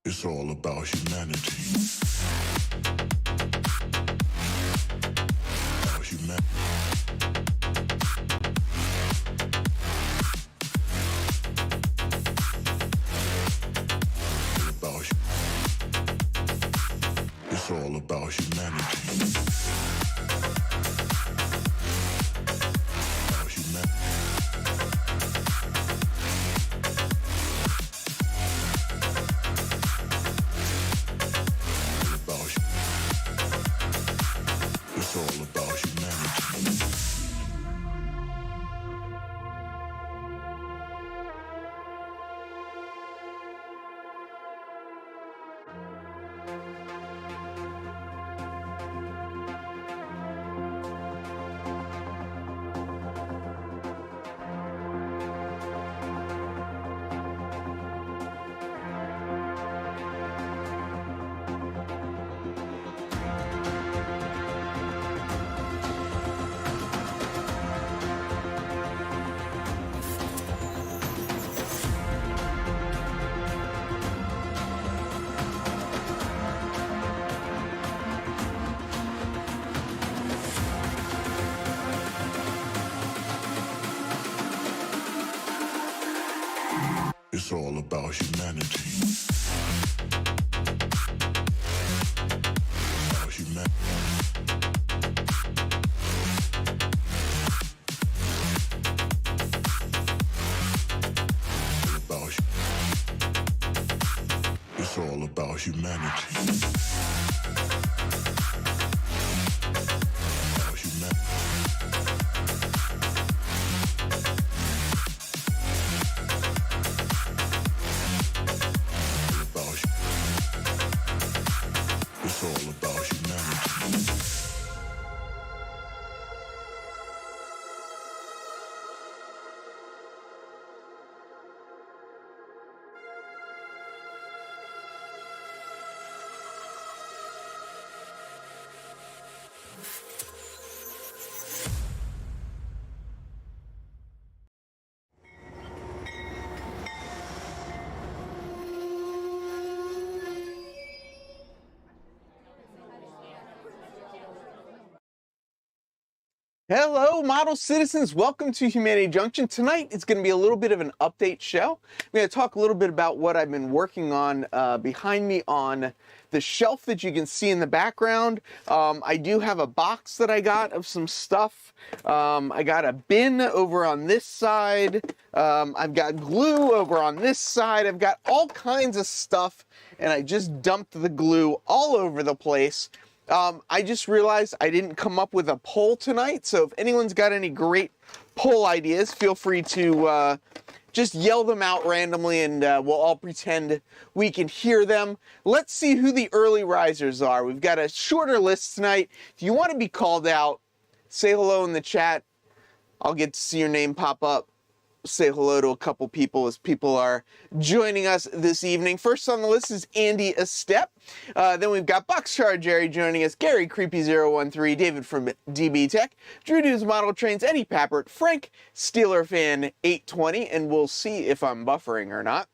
It's all about humanity. About humanity. It's all about humanity. About humanity. It's all about humanity. It's all about humanity. About humanity. It's all about humanity. About humanity. It's all about humanity. Hello, model citizens. Welcome to Humanity Junction. Tonight is going to be a little bit of an update show. I'm going to talk a little bit about what I've been working on behind me on the shelf that you can see in the background. I do have a box that I got of some stuff. I got a bin over on this side. I've got glue over on this side. I've got all kinds of stuff, and I just dumped the glue all over the place. I just realized I didn't come up with a poll tonight, so if anyone's got any great poll ideas, feel free to just yell them out randomly, and we'll all pretend we can hear them. Let's see who the early risers are. We've got a shorter list tonight. If you want to be called out, say hello in the chat. I'll get to see your name pop up. Say hello to a couple people as people are joining us this evening. First on the list is Andy Estep. Then we've got Boxcar Jerry joining us, Gary Creepy013, David from DB Tech, Drew News Model Trains, Eddie Pappert, Frank Steeler Fan 820, and we'll see if I'm buffering or not.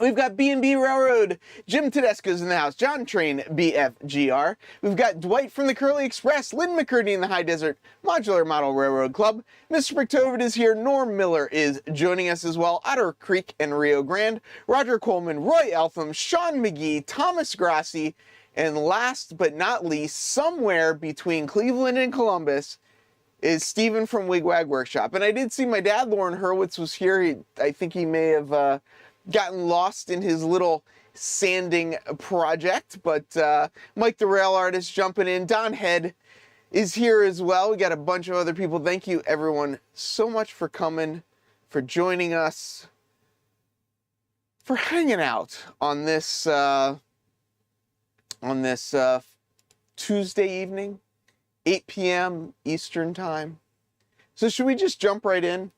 We've got B&B Railroad, Jim Tedesco's in the house, John Train BFGR. We've got Dwight from the Curly Express, Lynn McCurdy in the High Desert Modular Model Railroad Club. Mr. Bricktovid is here, Norm Miller is joining us as well, Otter Creek and Rio Grande, Roger Coleman, Roy Eltham, Sean McGee, Thomas Grassi, and last but not least, somewhere between Cleveland and Columbus, is Steven from Wigwag Workshop. And I did see my dad, Lauren Hurwitz, was here. I think he may have gotten lost in his little sanding project, but Mike the Rail Artist jumping in. Don Head is here as well. We got a bunch of other people. Thank you everyone so much for coming, for joining us, for hanging out on this Tuesday evening, 8 p.m. Eastern time. So should we just jump right in?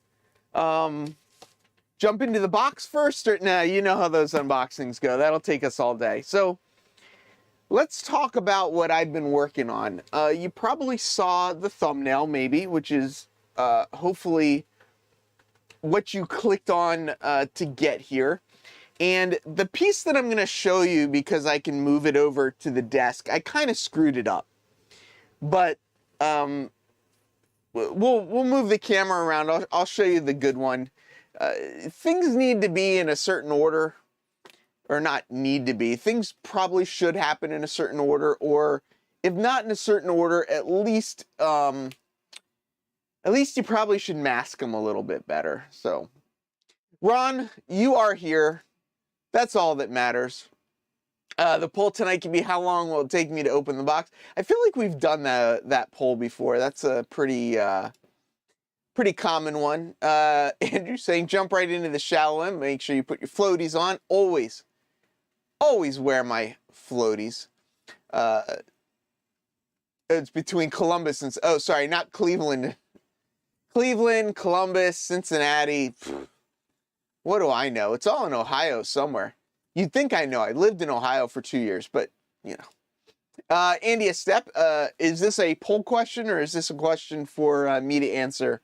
Jump into the box first, or nah, you know how those unboxings go. That'll take us all day. So let's talk about what I've been working on. You probably saw the thumbnail, maybe, which is hopefully what you clicked on to get here. And the piece that I'm going to show you, because I can move it over to the desk, I kind of screwed it up. But we'll move the camera around. I'll show you the good one. Things need to be in a certain order, or not need to be. Things probably should happen in a certain order, or if not in a certain order, at least you probably should mask them a little bit better. So, Ron, you are here. That's all that matters. The poll tonight can be how long will it take me to open the box. I feel like we've done that poll before. That's a pretty common one. Andrew saying jump right into the shallow end. Make sure you put your floaties on. Always wear my floaties. It's between Columbus and, oh, sorry, not Cleveland. Cleveland, Columbus, Cincinnati. What do I know? It's all in Ohio somewhere. You'd think I know. I lived in Ohio for 2 years, but, you know. Andy, a step. Is this a poll question, or is this a question for me to answer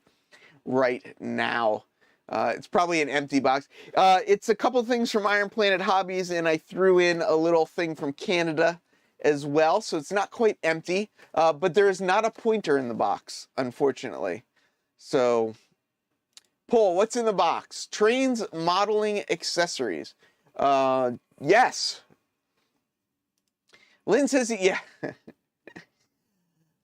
right now? It's probably an empty box. It's a couple things from Iron Planet Hobbies, and I threw in a little thing from Canada as well, so it's not quite empty, but there is not a pointer in the box, unfortunately. So, poll, what's in the box? Trains, modeling, accessories. Yes. Lynn says, yeah.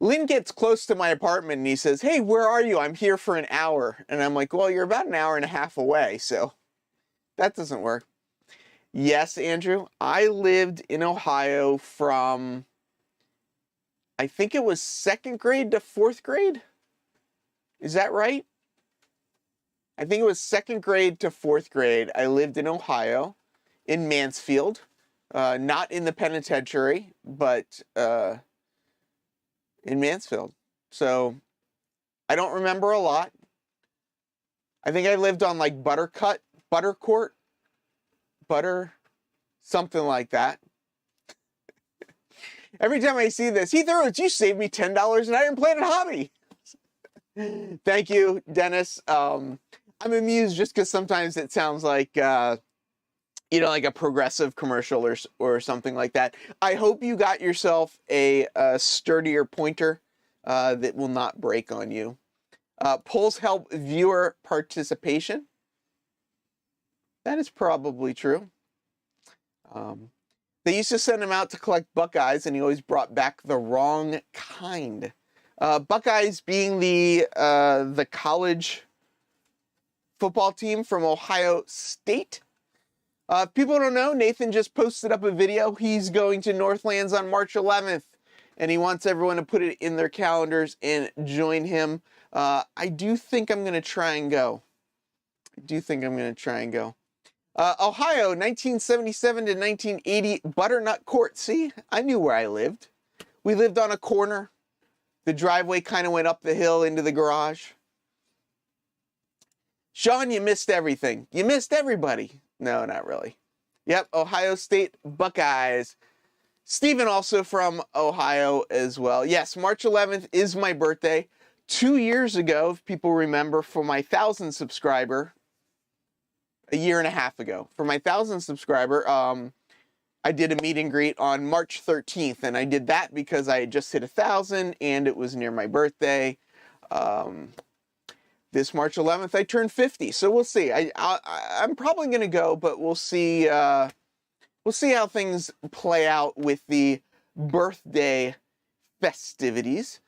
Lynn gets close to my apartment and he says, hey, where are you? I'm here for an hour. And I'm like, well, you're about an hour and a half away, so that doesn't work. Yes, Andrew, I lived in Ohio from, I think it was 2nd grade to 4th grade. Is that right? I think it was 2nd grade to 4th grade. I lived in Ohio, in Mansfield, not in the penitentiary, but in Mansfield. So I don't remember a lot. I think I lived on like Buttercourt, something like that. Every time I see this, Heath Erowitz, you saved me $10 in Iron Planet Hobby. Thank you, Dennis. I'm amused just because sometimes it sounds like, you know, like a Progressive commercial or something like that. I hope you got yourself a sturdier pointer that will not break on you. Polls help viewer participation. That is probably true. They used to send him out to collect Buckeyes, and he always brought back the wrong kind. Buckeyes being the college football team from Ohio State. If people don't know, Nathan just posted up a video. He's going to Northlands on March 11th, and he wants everyone to put it in their calendars and join him. I do think I'm going to try and go. Ohio, 1977 to 1980, Butternut Court. See, I knew where I lived. We lived on a corner. The driveway kind of went up the hill into the garage. Sean, you missed everything. You missed everybody. No, not really. Yep, Ohio State Buckeyes. Stephen also from Ohio as well. Yes, March 11th is my birthday. 2 years ago, if people remember, for my 1,000 subscriber, a year and a half ago, for my 1,000 subscriber, I did a meet and greet on March 13th, and I did that because I had just hit 1,000 and it was near my birthday. This March 11th, I turned 50, so we'll see. I'm probably going to go, but we'll see. We'll see how things play out with the birthday festivities.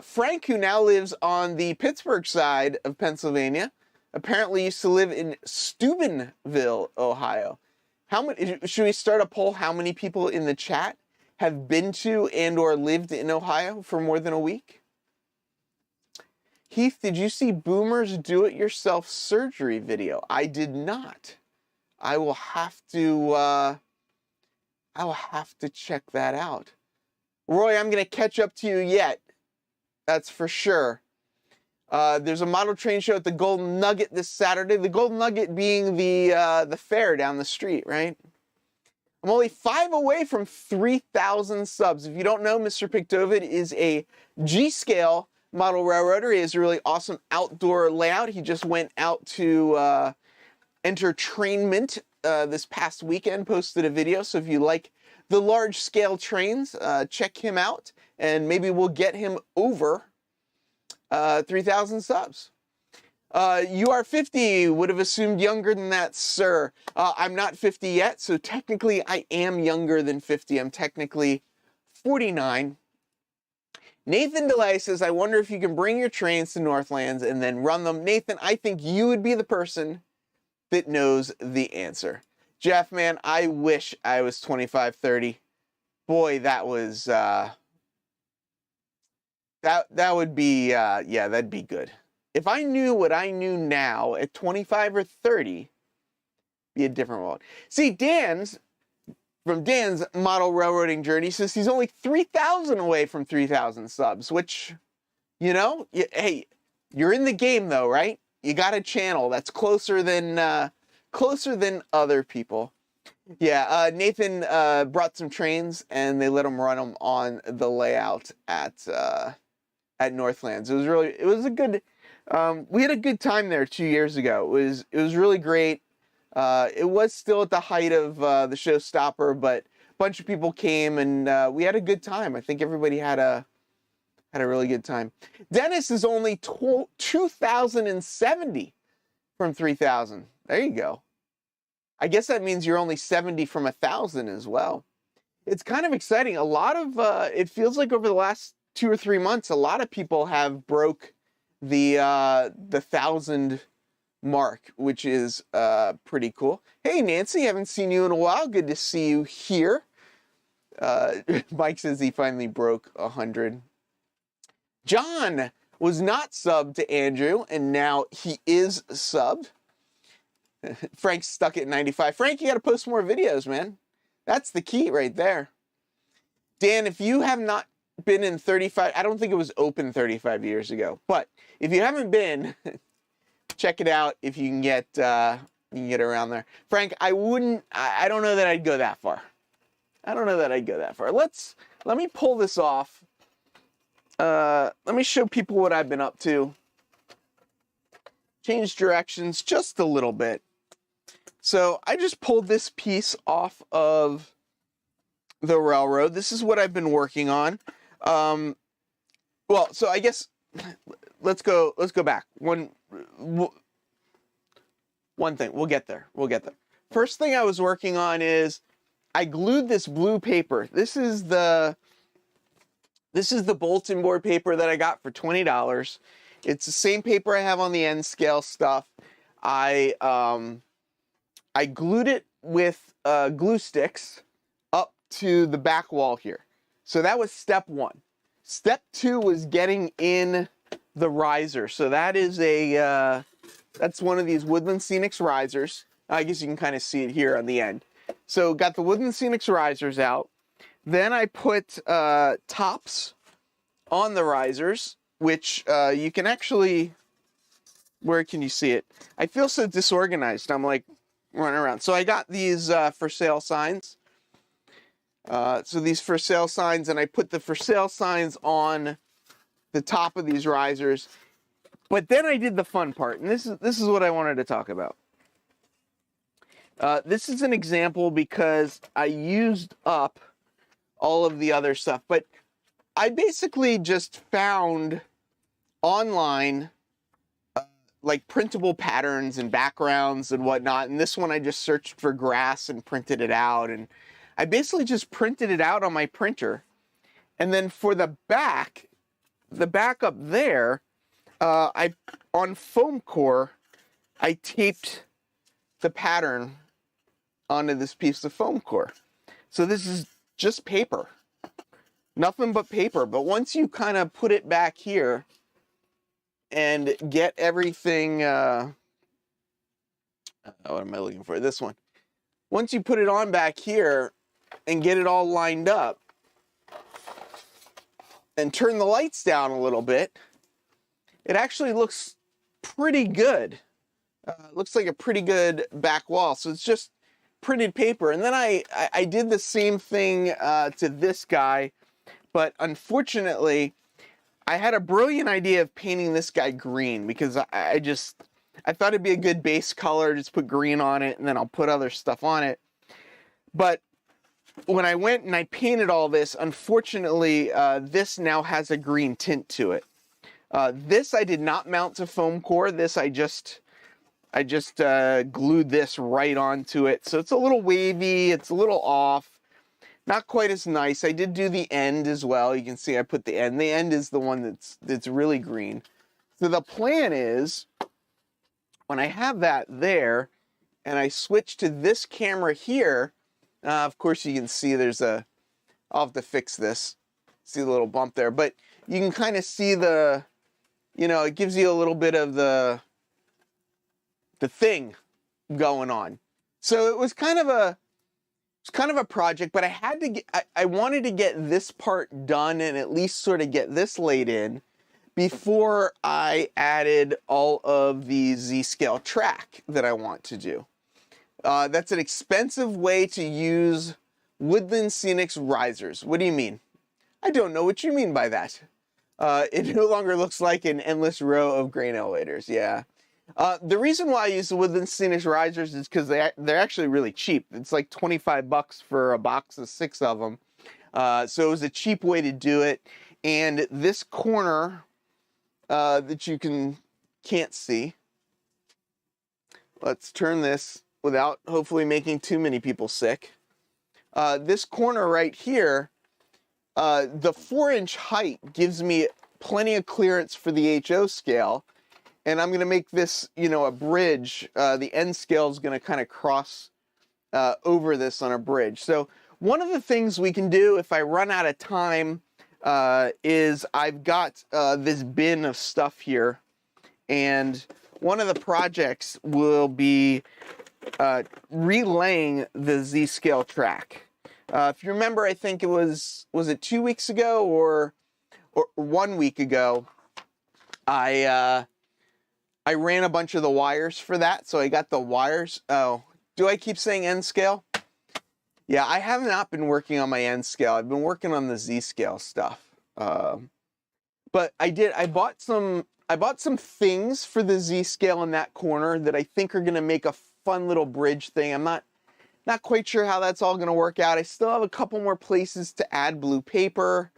Frank, who now lives on the Pittsburgh side of Pennsylvania, apparently used to live in Steubenville, Ohio. Should we start a poll? How many people in the chat have been to and or lived in Ohio for more than a week? Heath, did you see Boomer's do-it-yourself surgery video? I did not. I will have to check that out. Roy, I'm going to catch up to you yet. That's for sure. There's a model train show at the Golden Nugget this Saturday. The Golden Nugget being the fair down the street, right? I'm only 5 away from 3,000 subs. If you don't know, Mr. Pictovid is a G-scale model railroader. He has a really awesome outdoor layout. He just went out to entertainment this past weekend posted a video, so if you like the large scale trains, check him out, and maybe we'll get him over 3,000 subs. You are 50, would have assumed younger than that, sir. I'm not 50 yet, so technically I am younger than 50. I'm technically 49. Nathan DeLay says, I wonder if you can bring your trains to Northlands and then run them. Nathan, I think you would be the person that knows the answer. Jeff, man, I wish I was 25, 30. Boy, that was, that would be, yeah, that'd be good. If I knew what I knew now at 25 or 30, be a different world. See, from Dan's model railroading journey, says he's only 3,000 away from 3,000 subs, which, you know, hey, you're in the game though, right? You got a channel that's closer than other people. Yeah, Nathan brought some trains and they let him run them on the layout at Northlands. It was a good, we had a good time there 2 years ago. It was really great. It was still at the height of the showstopper, but a bunch of people came and we had a good time. I think everybody had a really good time. Dennis is only 2,070 from 3,000. There you go. I guess that means you're only 70 from 1,000 as well. It's kind of exciting. A lot of it feels like over the last 2 or 3 months, a lot of people have broke the 1,000 mark, which is pretty cool. Hey Nancy, haven't seen you in a while. Good to see you here. Mike says he finally broke 100. John was not subbed to Andrew, and now he is subbed. Frank's stuck at 95. Frank, you got to post more videos, man. That's the key right there. Dan, if you have not been in 35, I don't think it was open 35 years ago, but if you haven't been, check it out if you can get around there. Frank, I don't know that I'd go that far. I don't know that I'd go that far. Let me pull this off. Let me show people what I've been up to. Change directions just a little bit. So I just pulled this piece off of the railroad. This is what I've been working on. Well, so I guess let's go back. One thing, we'll get there. First thing I was working on is I glued this blue paper. This is the bulletin board paper that I got for $20. It's the same paper I have on the N scale stuff. I glued it with glue sticks up to the back wall here. So that was step one. Step two was getting in the riser. So that is that's one of these Woodland Scenics risers. I guess you can kind of see it here on the end. So got the Woodland Scenics risers out. Then I put tops on the risers, which you can actually, where can you see it? I feel so disorganized. I'm like running around. So I got these for sale signs. So these for sale signs, and I put the for sale signs on the top of these risers. But then I did the fun part, and this is what I wanted to talk about. This is an example because I used up all of the other stuff, but I basically just found online like printable patterns and backgrounds and whatnot. And this one I just searched for grass and printed it out. And I basically just printed it out on my printer. And then for the back up there, on foam core, I taped the pattern onto this piece of foam core. So this is just paper, nothing but paper. But once you kind of put it back here and get everything, what am I looking for? This one. Once you put it on back here and get it all lined up and turn the lights down a little bit, it actually looks pretty good. Looks like a pretty good back wall. So it's just printed paper. And then I did the same thing to this guy, but unfortunately I had a brilliant idea of painting this guy green because I thought it'd be a good base color, just put green on it, and then I'll put other stuff on it. But when I went and I painted all this, unfortunately, this now has a green tint to it. This I did not mount to foam core. This I just glued this right onto it. So it's a little wavy, it's a little off. Not quite as nice. I did do the end as well. You can see I put the end. The end is the one that's really green. So the plan is, when I have that there, and I switch to this camera here, of course you can see I'll have to fix this. See the little bump there, but you can kind of see it gives you a little bit of the thing going on. So it was kind of a project, but I wanted to get this part done and at least sort of get this laid in before I added all of the Z-scale track that I want to do. That's an expensive way to use Woodland Scenic's risers. What do you mean? I don't know what you mean by that. It no longer looks like an endless row of grain elevators. Yeah. The reason why I use the Woodland Scenic risers is because they're actually really cheap. It's like $25 for a box of 6 of them. So it was a cheap way to do it. And this corner that you can't see, let's turn this without hopefully making too many people sick. This corner right here, the 4-inch height gives me plenty of clearance for the HO scale. And I'm going to make this, a bridge. The end scale is going to kind of cross over this on a bridge. So one of the things we can do if I run out of time is I've got this bin of stuff here. And one of the projects will be relaying the Z-scale track. If you remember, I think it was it 2 weeks ago or 1 week ago, I ran a bunch of the wires for that, so I got the wires. Oh, do I keep saying N scale? Yeah, I have not been working on my N scale. I've been working on the Z scale stuff. But I bought some things for the Z scale in that corner that I think are going to make a fun little bridge thing. I'm not quite sure how that's all going to work out. I still have a couple more places to add blue paper.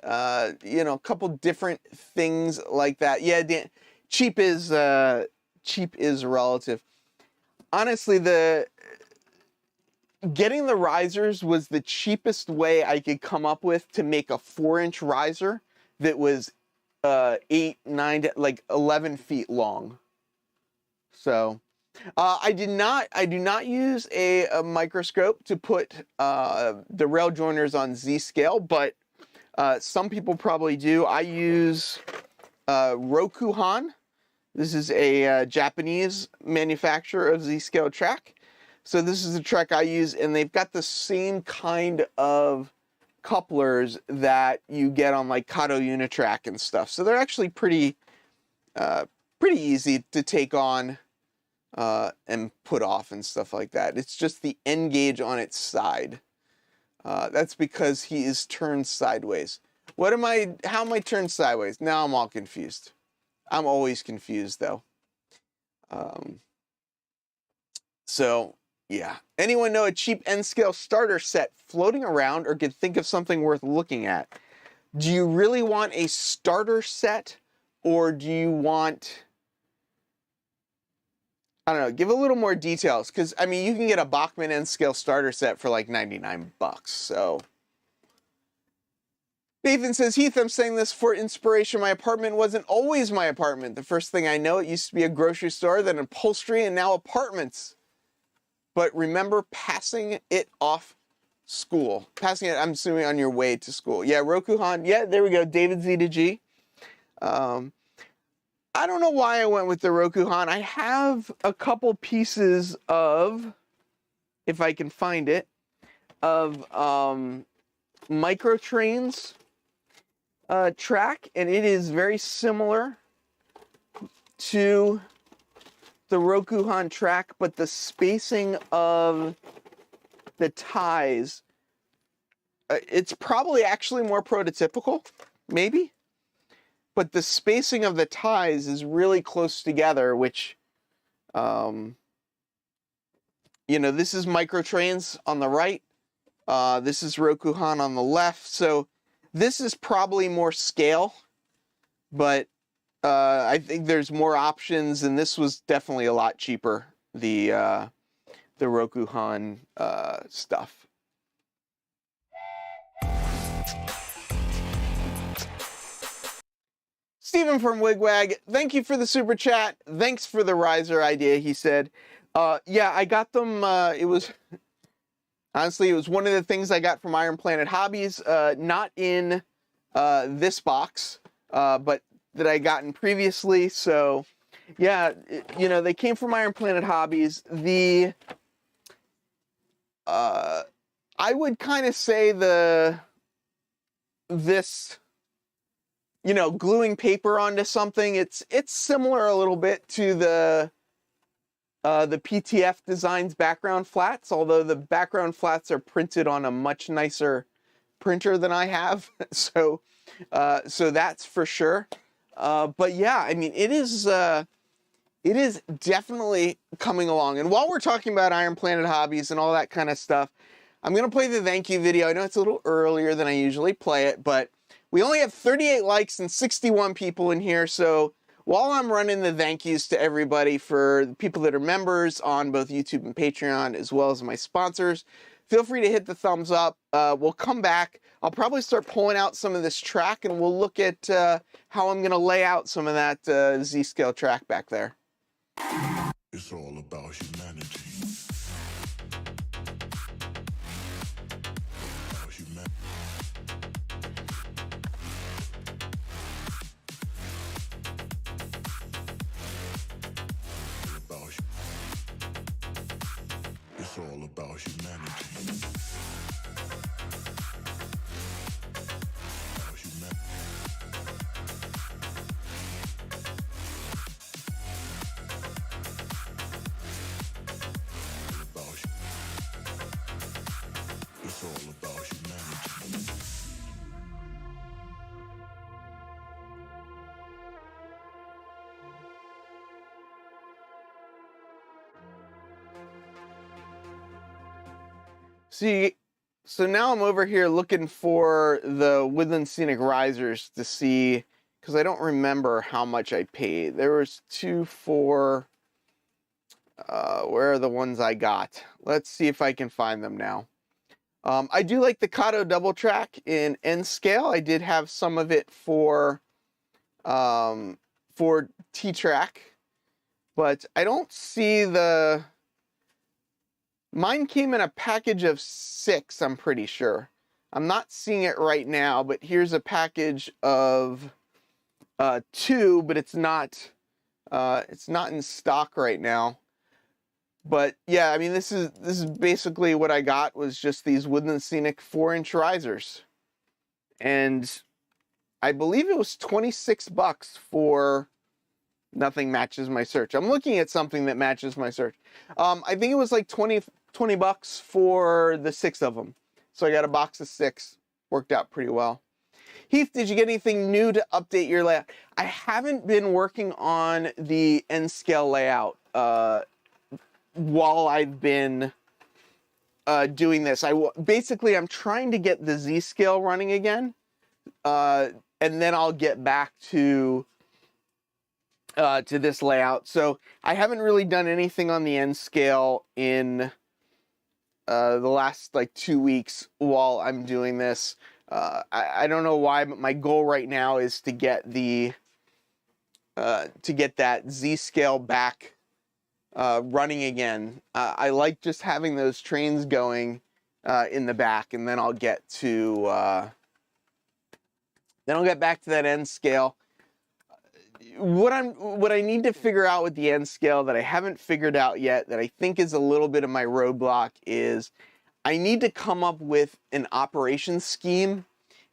A couple different things like that. Yeah, cheap is relative. Honestly, getting the risers was the cheapest way I could come up with to make a 4-inch riser that was 8, 9, like 11 feet long. So I do not use a microscope to put the rail joiners on Z scale, but some people probably do. I use Rokuhan. This is a Japanese manufacturer of Z-scale track. So this is the track I use, and they've got the same kind of couplers that you get on like Kato Unitrack and stuff. So they're actually pretty easy to take on and put off and stuff like that. It's just the end gauge on its side. That's because he is turned sideways. How am I turned sideways? Now I'm all confused. I'm always confused though. So yeah. Anyone know a cheap N-scale starter set floating around or could think of something worth looking at? Do you really want a starter set, or do you want, I don't know, give a little more details? Because, I mean, you can get a Bachmann N-scale starter set for like $99, so. Nathan says, Heath, I'm saying this for inspiration. My apartment wasn't always my apartment. The first thing I know, it used to be a grocery store, then upholstery, and now apartments. But remember passing it off school. Passing it, I'm assuming, on your way to school. Yeah, Rokuhan. Yeah, there we go. David Z to G. I don't know why I went with the Rokuhan. I have a couple pieces of, if I can find it, of Microtrains track, and it is very similar to the Rokuhan track, but the spacing of the ties, it's probably actually more prototypical, maybe, but the spacing of the ties is really close together, which You know, this is Microtrains on the right. This is Rokuhan on the left. So this is probably more scale, but I think there's more options, and this was definitely a lot cheaper, the Rokuhan stuff. Stephen from Wigwag, thank you for the super chat. Thanks for the riser idea, he said. Yeah, I got them. Honestly, it was one of the things I got from Iron Planet Hobbies, not in this box, but that I gotten previously. So, yeah, you know, they came from Iron Planet Hobbies. I would kind of say this, you know, gluing paper onto something, it's similar a little bit to the PTF Designs background flats, although the background flats are printed on a much nicer printer than I have. So that's for sure. But yeah, I mean, it is definitely coming along. And while we're talking about Iron Planet Hobbies and all that kind of stuff, I'm going to play the thank you video. I know it's a little earlier than I usually play it, but we only have 38 likes and 61 people in here. So while I'm running the thank yous to everybody for the people that are members on both YouTube and Patreon, as well as my sponsors, feel free to hit the thumbs up. We'll come back. I'll probably start pulling out some of this track, and we'll look at how I'm going to lay out some of that Z-scale track back there. It's all about humanity. About humanity. It's all about humanity. About humanity. It's all about humanity. See, so now I'm over here looking for the Woodland Scenic risers to see, because I don't remember how much I paid. There was two for, where are the ones I got? Let's see if I can find them now. I do like the Kato double track in N scale. I did have some of it for T-track, but I don't see the... Mine came in a package of 6, I'm pretty sure. I'm not seeing it right now, but here's a package of 2, but it's not in stock right now. But yeah, I mean, this is basically what I got, was just these Woodland Scenic 4-inch risers. And I believe it was $26 for Nothing Matches My Search. I'm looking at something that matches my search. I think it was like $20 for the 6 of them. So I got a box of 6. Worked out pretty well. Heath, did you get anything new to update your layout? I haven't been working on the N-scale layout while I've been doing this. Basically, I'm trying to get the Z-scale running again. And then I'll get back to this layout. So I haven't really done anything on the N scale in the last like 2 weeks while I'm doing this. I don't know why, but my goal right now is to get that Z scale back running again. I like just having those trains going in the back, and then I'll get back to that N scale. What I need to figure out with the N scale that I haven't figured out yet, that I think is a little bit of my roadblock, is I need to come up with an operations scheme,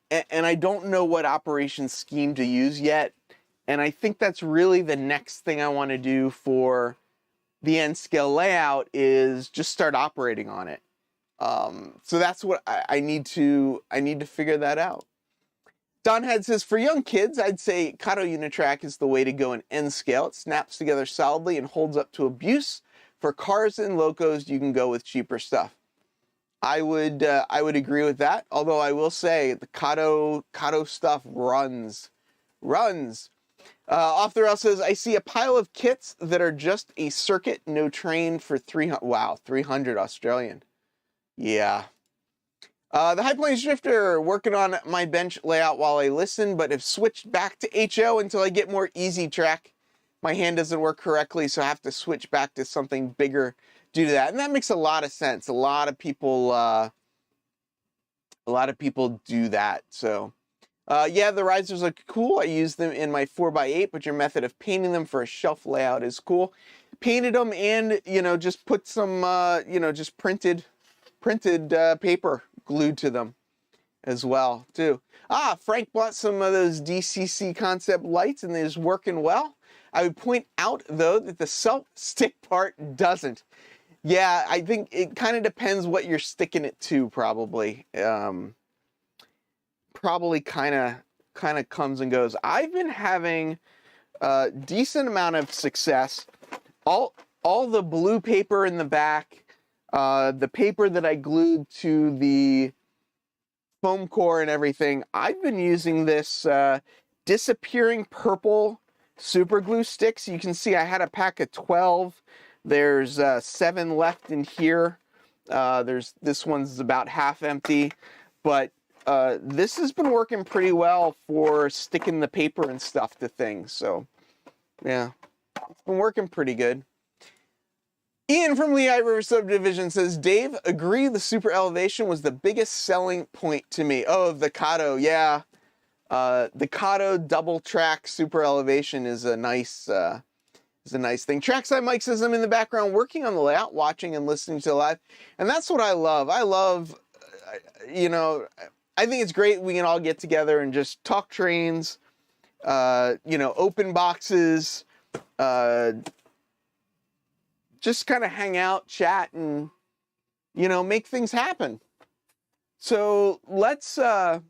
and I don't know what operations scheme to use yet. And I think that's really the next thing I want to do for the N scale layout, is just start operating on it. So that's what I need to figure that out. Donhead says, for young kids, I'd say Kato Unitrack is the way to go in N scale. It snaps together solidly and holds up to abuse. For cars and locos, you can go with cheaper stuff. I would agree with that. Although I will say the Kato stuff runs. Off the Rail says, I see a pile of kits that are just a circuit, no train for 300. Wow, 300 Australian. Yeah. The High Plains Drifter, working on my bench layout while I listen, but have switched back to HO until I get more easy track. My hand doesn't work correctly, so I have to switch back to something bigger due to that. And that makes a lot of sense. A lot of people do that. So, yeah, the risers look cool. I use them in my 4x8, but your method of painting them for a shelf layout is cool. Painted them and, just put some, just printed paper glued to them as well too. Frank bought some of those DCC concept lights and they're working well. I would point out though that the self stick part doesn't. Yeah, I think it kind of depends what you're sticking it to, probably. Probably kind of comes and goes. I've been having a decent amount of success. All the blue paper in the back, the paper that I glued to the foam core and everything, I've been using this disappearing purple super glue sticks. You can see I had a pack of 12. There's 7 left in here. This one's about half empty, but this has been working pretty well for sticking the paper and stuff to things. So yeah, it's been working pretty good. Ian from Lehigh River Subdivision says, Dave, agree the super elevation was the biggest selling point to me. Oh, the Kato, yeah. The Kato double track super elevation is a nice thing. Trackside Mike says, I'm in the background working on the layout, watching and listening to live. And that's what I love. I love, I think it's great we can all get together and just talk trains, open boxes, just kind of hang out, chat, and, make things happen. So let's, I'm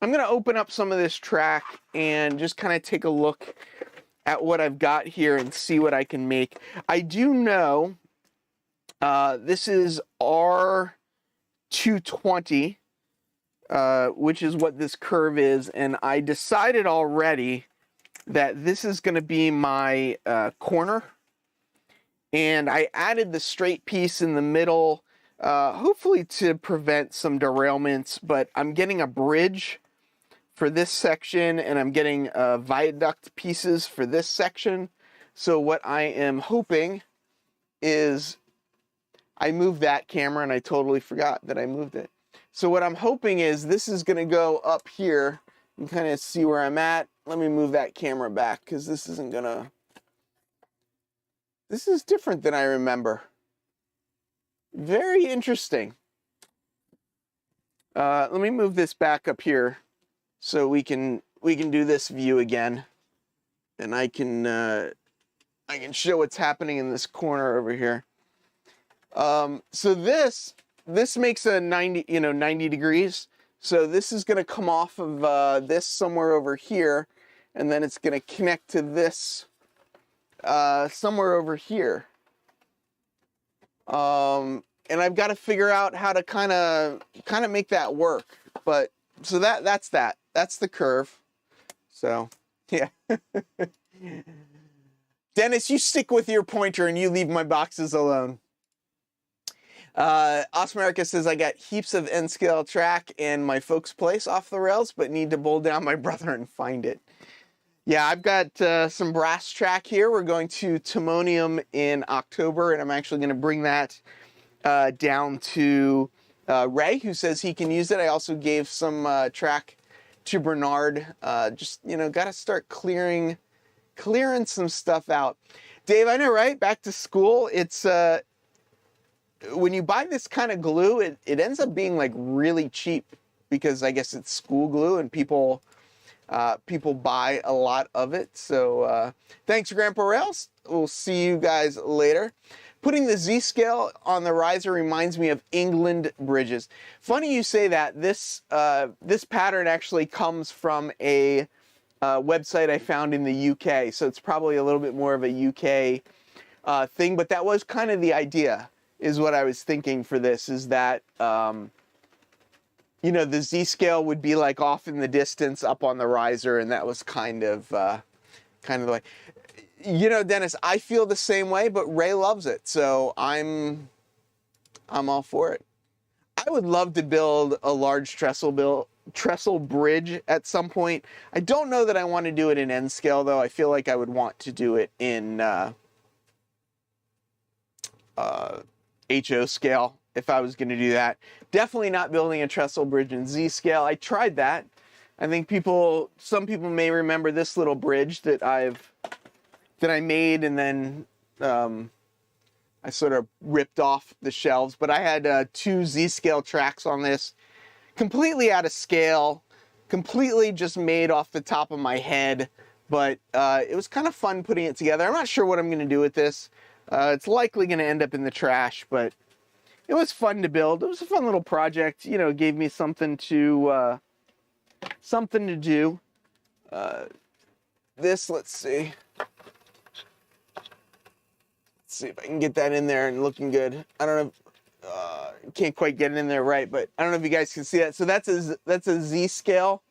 going to open up some of this track and just kind of take a look at what I've got here and see what I can make. I do know this is R220, which is what this curve is, and I decided already that this is going to be my corner. And I added the straight piece in the middle, hopefully to prevent some derailments, but I'm getting a bridge for this section and I'm getting viaduct pieces for this section. So what I am hoping is, I moved that camera and I totally forgot that I moved it. So what I'm hoping is this is going to go up here and kind of see where I'm at. Let me move that camera back because this isn't going to... This is different than I remember. Very interesting. Let me move this back up here so we can do this view again, and I can show what's happening in this corner over here. So this makes a 90 degrees. So this is going to come off of this somewhere over here, and then it's going to connect to this somewhere over here. And I've got to figure out how to kind of make that work. But so that's the curve. So yeah. Dennis, you stick with your pointer and you leave my boxes alone. Osmerica says, I got heaps of N-scale track in my folks' place off the rails, but need to bull down my brother and find it. Yeah, I've got some brass track here. We're going to Timonium in October, and I'm actually going to bring that down to Ray, who says he can use it. I also gave some track to Bernard. Just, got to start clearing some stuff out. Dave, I know, right? Back to school. It's when you buy this kind of glue, it ends up being like really cheap because I guess it's school glue and people buy a lot of it. So thanks, Grandpa Rails. We'll see you guys later. Putting the Z scale on the riser reminds me of England bridges. Funny you say that. This pattern actually comes from a website I found in the UK, so it's probably a little bit more of a UK thing, but that was kind of the idea, is what I was thinking for this, is that, you know, the Z scale would be like off in the distance up on the riser, and that was kind of the way. You know, Dennis, I feel the same way, but Ray loves it, so I'm all for it. I would love to build a large trestle bridge at some point. I don't know that I want to do it in N scale, though. I feel like I would want to do it in HO scale if I was going to do that. Definitely not building a trestle bridge in Z scale. I tried that. I think some people may remember this little bridge that I made, and then I sort of ripped off the shelves. But I had 2 Z scale tracks on this, completely out of scale, completely just made off the top of my head. But it was kind of fun putting it together. I'm not sure what I'm going to do with this. It's likely going to end up in the trash, but it was fun to build. It was a fun little project. You know, it gave me something to do. Let's see. Let's see if I can get that in there and looking good. I don't know. Can't quite get it in there right, but I don't know if you guys can see that. So that's a Z scale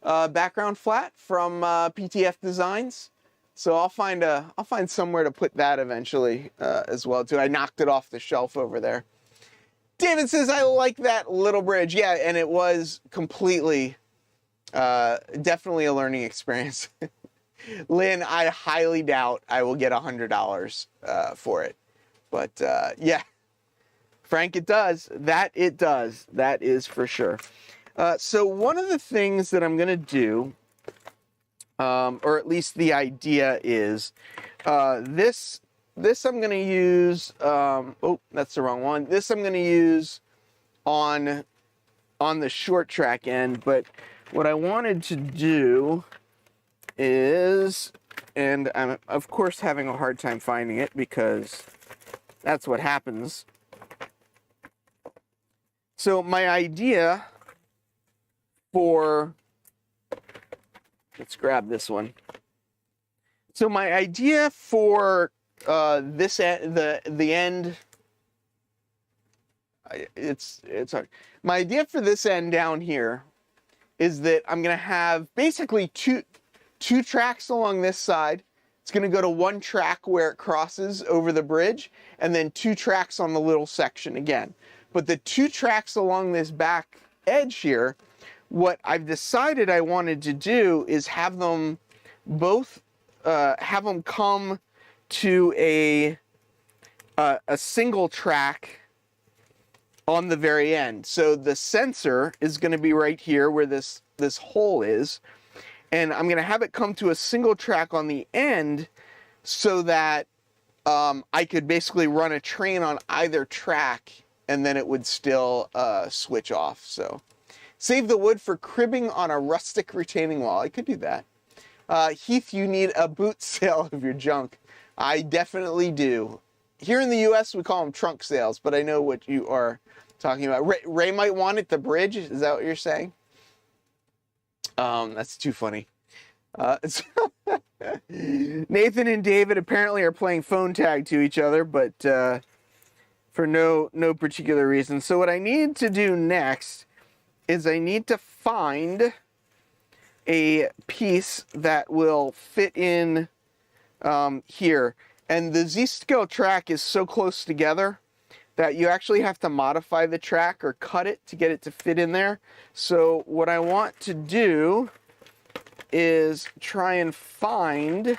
background flat from PTF Designs. So I'll find somewhere to put that eventually as well too. I knocked it off the shelf over there. David says, I like that little bridge. Yeah, and it was completely, definitely a learning experience. Lynn, I highly doubt I will get $100 for it. But yeah, Frank, it does. That is for sure. So one of the things that I'm going to do, or at least the idea is, this I'm going to use, oh, that's the wrong one. This I'm going to use on the short track end, but what I wanted to do is, and I'm of course having a hard time finding it because that's what happens. So my idea for, let's grab this one. So my idea for this the end, it's hard. My idea for this end down here is that I'm going to have basically two tracks along this side. It's going to go to one track where it crosses over the bridge, and then 2 tracks on the little section again. But the 2 tracks along this back edge here, what I've decided I wanted to do is have them both come to a single track on the very end. So the sensor is going to be right here where this hole is, and I'm going to have it come to a single track on the end so that I could basically run a train on either track, and then it would still switch off. So save the wood for cribbing on a rustic retaining wall. I could do that. Heath, you need a boot sale of your junk. I definitely do. Here in the US, we call them trunk sales, but I know what you are talking about. Ray might want it, the bridge. Is that what you're saying? That's too funny. Nathan and David apparently are playing phone tag to each other, but for no particular reason. So what I need to do next is I need to find a piece that will fit in here. And the Z-scale track is so close together that you actually have to modify the track or cut it to get it to fit in there. So what I want to do is try and find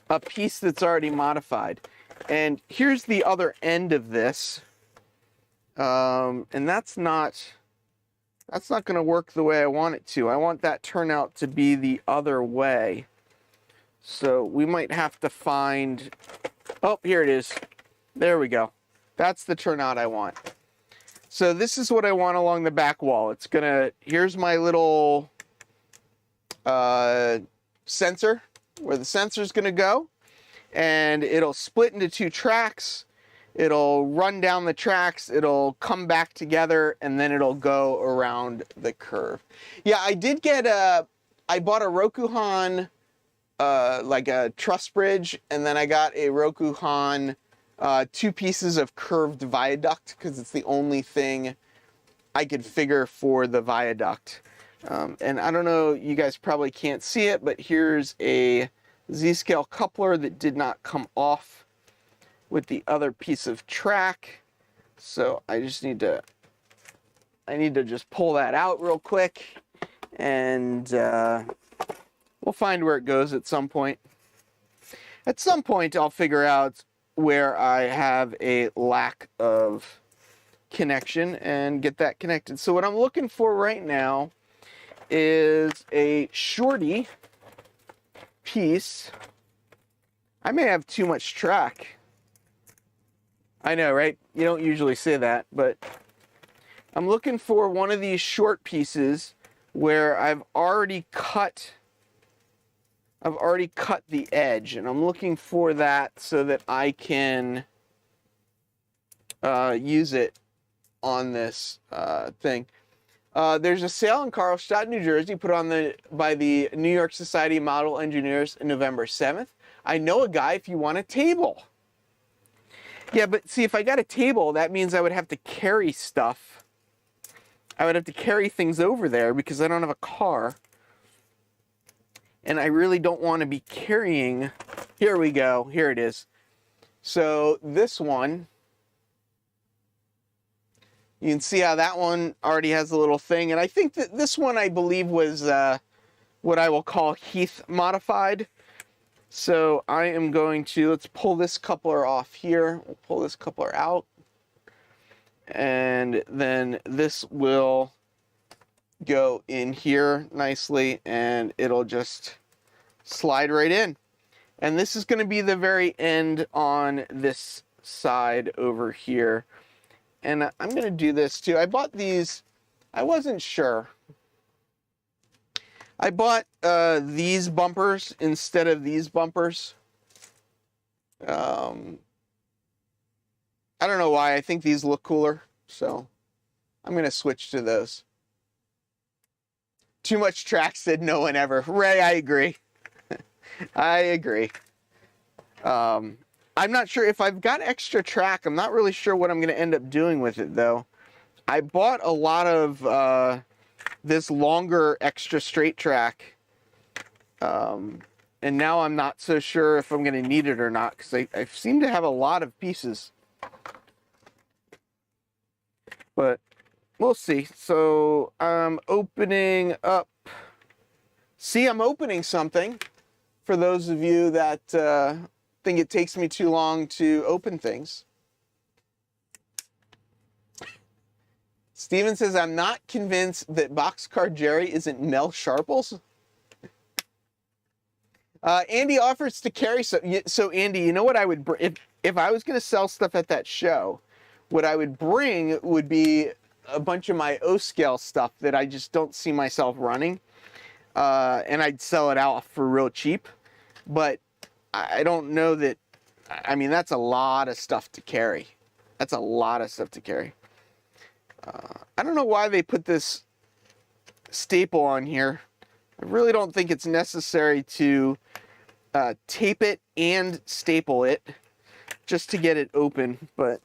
a piece that's already modified. And here's the other end of this. And that's not going to work the way I want it to. I want that turnout to be the other way. So we might have to find, oh, here it is. There we go. That's the turnout I want. So this is what I want along the back wall. It's gonna, here's my little sensor, where the sensor's gonna go. and it'll split into 2 tracks. It'll run down the tracks, it'll come back together, and then it'll go around the curve. Yeah, I did get I bought a Rokuhan, like a truss bridge, and then I got a Rokuhan 2 pieces of curved viaduct, because it's the only thing I could figure for the viaduct. And I don't know, you guys probably can't see it, but here's a Z-scale coupler that did not come off with the other piece of track. So I need to just pull that out real quick, and we'll find where it goes at some point. At some point I'll figure out where I have a lack of connection and get that connected. So what I'm looking for right now is a shorty piece. I may have too much track. I know, right? You don't usually say that, but I'm looking for one of these short pieces where I've already cut the edge, and I'm looking for that so that I can use it on this thing. There's a sale in Carlstadt, New Jersey, put on by the New York Society of Model Engineers on November 7th. I know a guy if you want a table. Yeah, but see, if I got a table, that means I would have to carry stuff. I would have to carry things over there because I don't have a car. And I really don't want to be carrying. Here we go. Here it is. So this one, you can see how that one already has a little thing. And I think that this one, I believe, was what I will call Heath modified. So I am going to, let's pull this coupler off here. We'll pull this coupler out. And then this will go in here nicely, and it'll just slide right in. And this is going to be the very end on this side over here. And I'm going to do this too. I bought these, I wasn't sure. I bought these bumpers instead of these bumpers. I don't know why. I think these look cooler, so I'm going to switch to those. Too much track, said no one ever. Ray, I agree. I agree. I'm not sure if I've got extra track. I'm not really sure what I'm going to end up doing with it, though. I bought a lot of this longer extra straight track, and now I'm not so sure if I'm going to need it or not, because I seem to have a lot of pieces. But we'll see. So I'm opening up. See, I'm opening something for those of you that think it takes me too long to open things. Steven says, I'm not convinced that Boxcar Jerry isn't Mel Sharples. Andy offers to carry so Andy, you know what I would bring if I was going to sell stuff at that show? What I would bring would be a bunch of my O-scale stuff that I just don't see myself running, and I'd sell it out for real cheap. But I don't know that. I mean, that's a lot of stuff to carry. That's a lot of stuff to carry. I don't know why they put this staple on here. I really don't think it's necessary to tape it and staple it just to get it open. But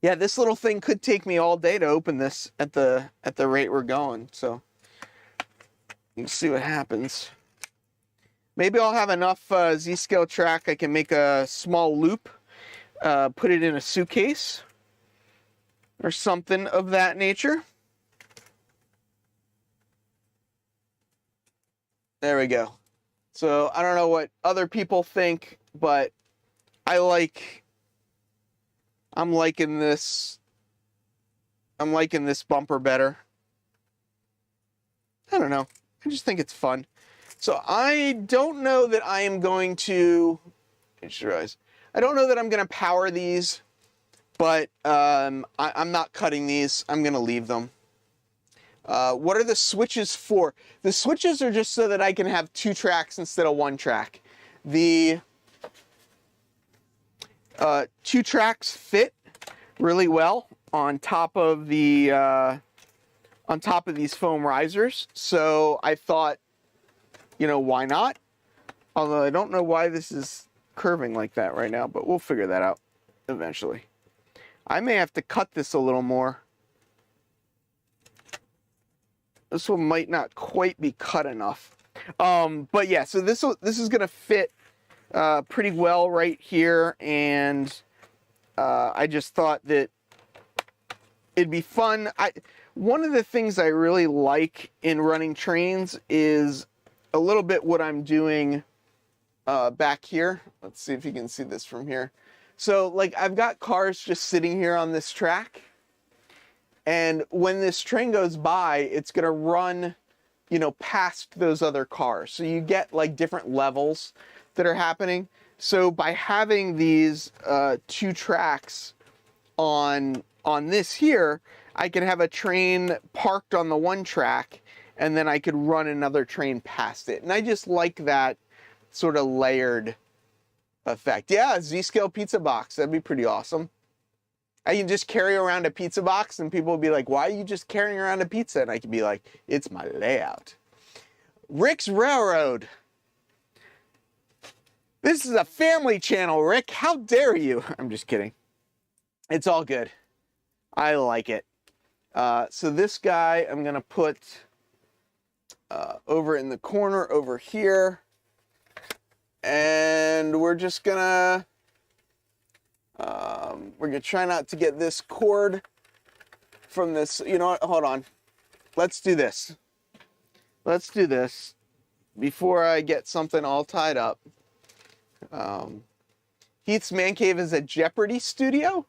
yeah, this little thing could take me all day to open this at the rate we're going. So we'll see what happens. Maybe I'll have enough Z-scale track I can make a small loop, put it in a suitcase or something of that nature. There we go. So I don't know what other people think, but I'm liking this bumper better. I don't know. I just think it's fun. So I don't know that I am going to, I don't know that I'm going to power these, but I'm not cutting these. I'm going to leave them. What are the switches for? The switches are just so that I can have 2 tracks instead of 1 track. The two tracks fit really well on top of the these foam risers. So I thought, you know, why not? Although I don't know why this is curving like that right now, but we'll figure that out eventually. I may have to cut this a little more. This one might not quite be cut enough. But yeah, so this is gonna fit pretty well right here, and I just thought that it'd be fun. One of the things I really like in running trains is a little bit what I'm doing back here. Let's see if you can see this from here. So like I've got cars just sitting here on this track, and when this train goes by, it's gonna run, you know, past those other cars. So you get like different levels that are happening. So by having these two tracks on this here, I can have a train parked on the one track, and then I could run another train past it. And I just like that sort of layered effect. Yeah, Z-scale pizza box. That'd be pretty awesome. I can just carry around a pizza box, and people will be like, why are you just carrying around a pizza? And I can be like, it's my layout. Rick's Railroad. This is a family channel, Rick. How dare you? I'm just kidding. It's all good. I like it. So this guy I'm going to put over in the corner over here. And we're just gonna try not to get this cord from this. You know what? Hold on. Let's do this. Let's do this before I get something all tied up. Heath's Man Cave is a Jeopardy studio?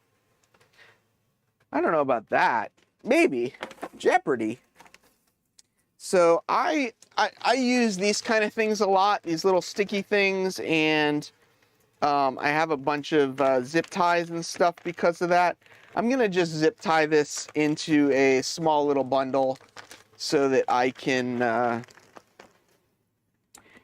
I don't know about that. Maybe. Jeopardy. So I use these kind of things a lot, these little sticky things, and I have a bunch of zip ties and stuff because of that. I'm going to just zip tie this into a small little bundle so that I can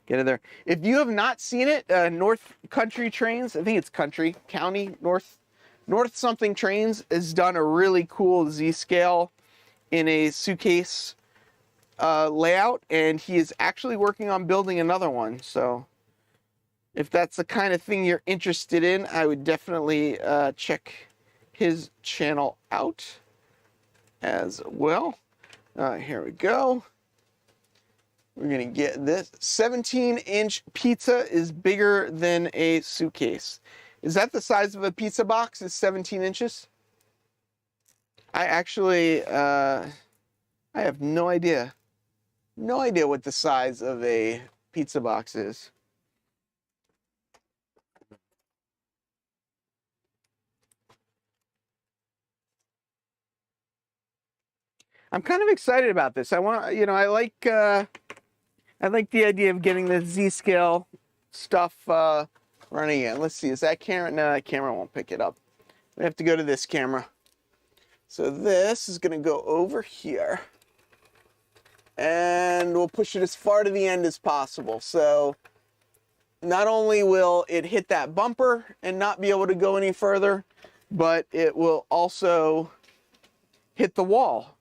get it there. If you have not seen it, North Country Trains, I think it's County, North something Trains has done a really cool Z-scale in a suitcase layout, and he is actually working on building another one. So if that's the kind of thing you're interested in, I would definitely check his channel out as well. Here we go. We're gonna get this 17-inch pizza is bigger than a suitcase. Is that the size of a pizza box? Is 17 inches? I actually I have no idea. No idea what the size of a pizza box is. I'm kind of excited about this. I want, you know, I like the idea of getting the Z-scale stuff running in. Let's see, is that camera? No, that camera won't pick it up. We have to go to this camera. So this is gonna go over here, and we'll push it as far to the end as possible. So not only will it hit that bumper and not be able to go any further, but it will also hit the wall,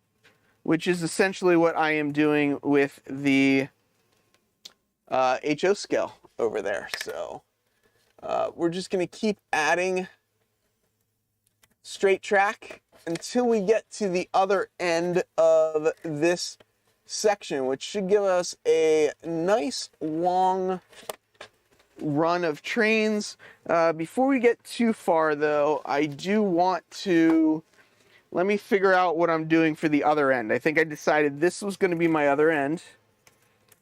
which is essentially what I am doing with the HO scale over there. So we're just going to keep adding straight track until we get to the other end of this section, which should give us a nice long run of trains. Before we get too far though, I do want to, let me figure out what I'm doing for the other end. I think I decided this was going to be my other end.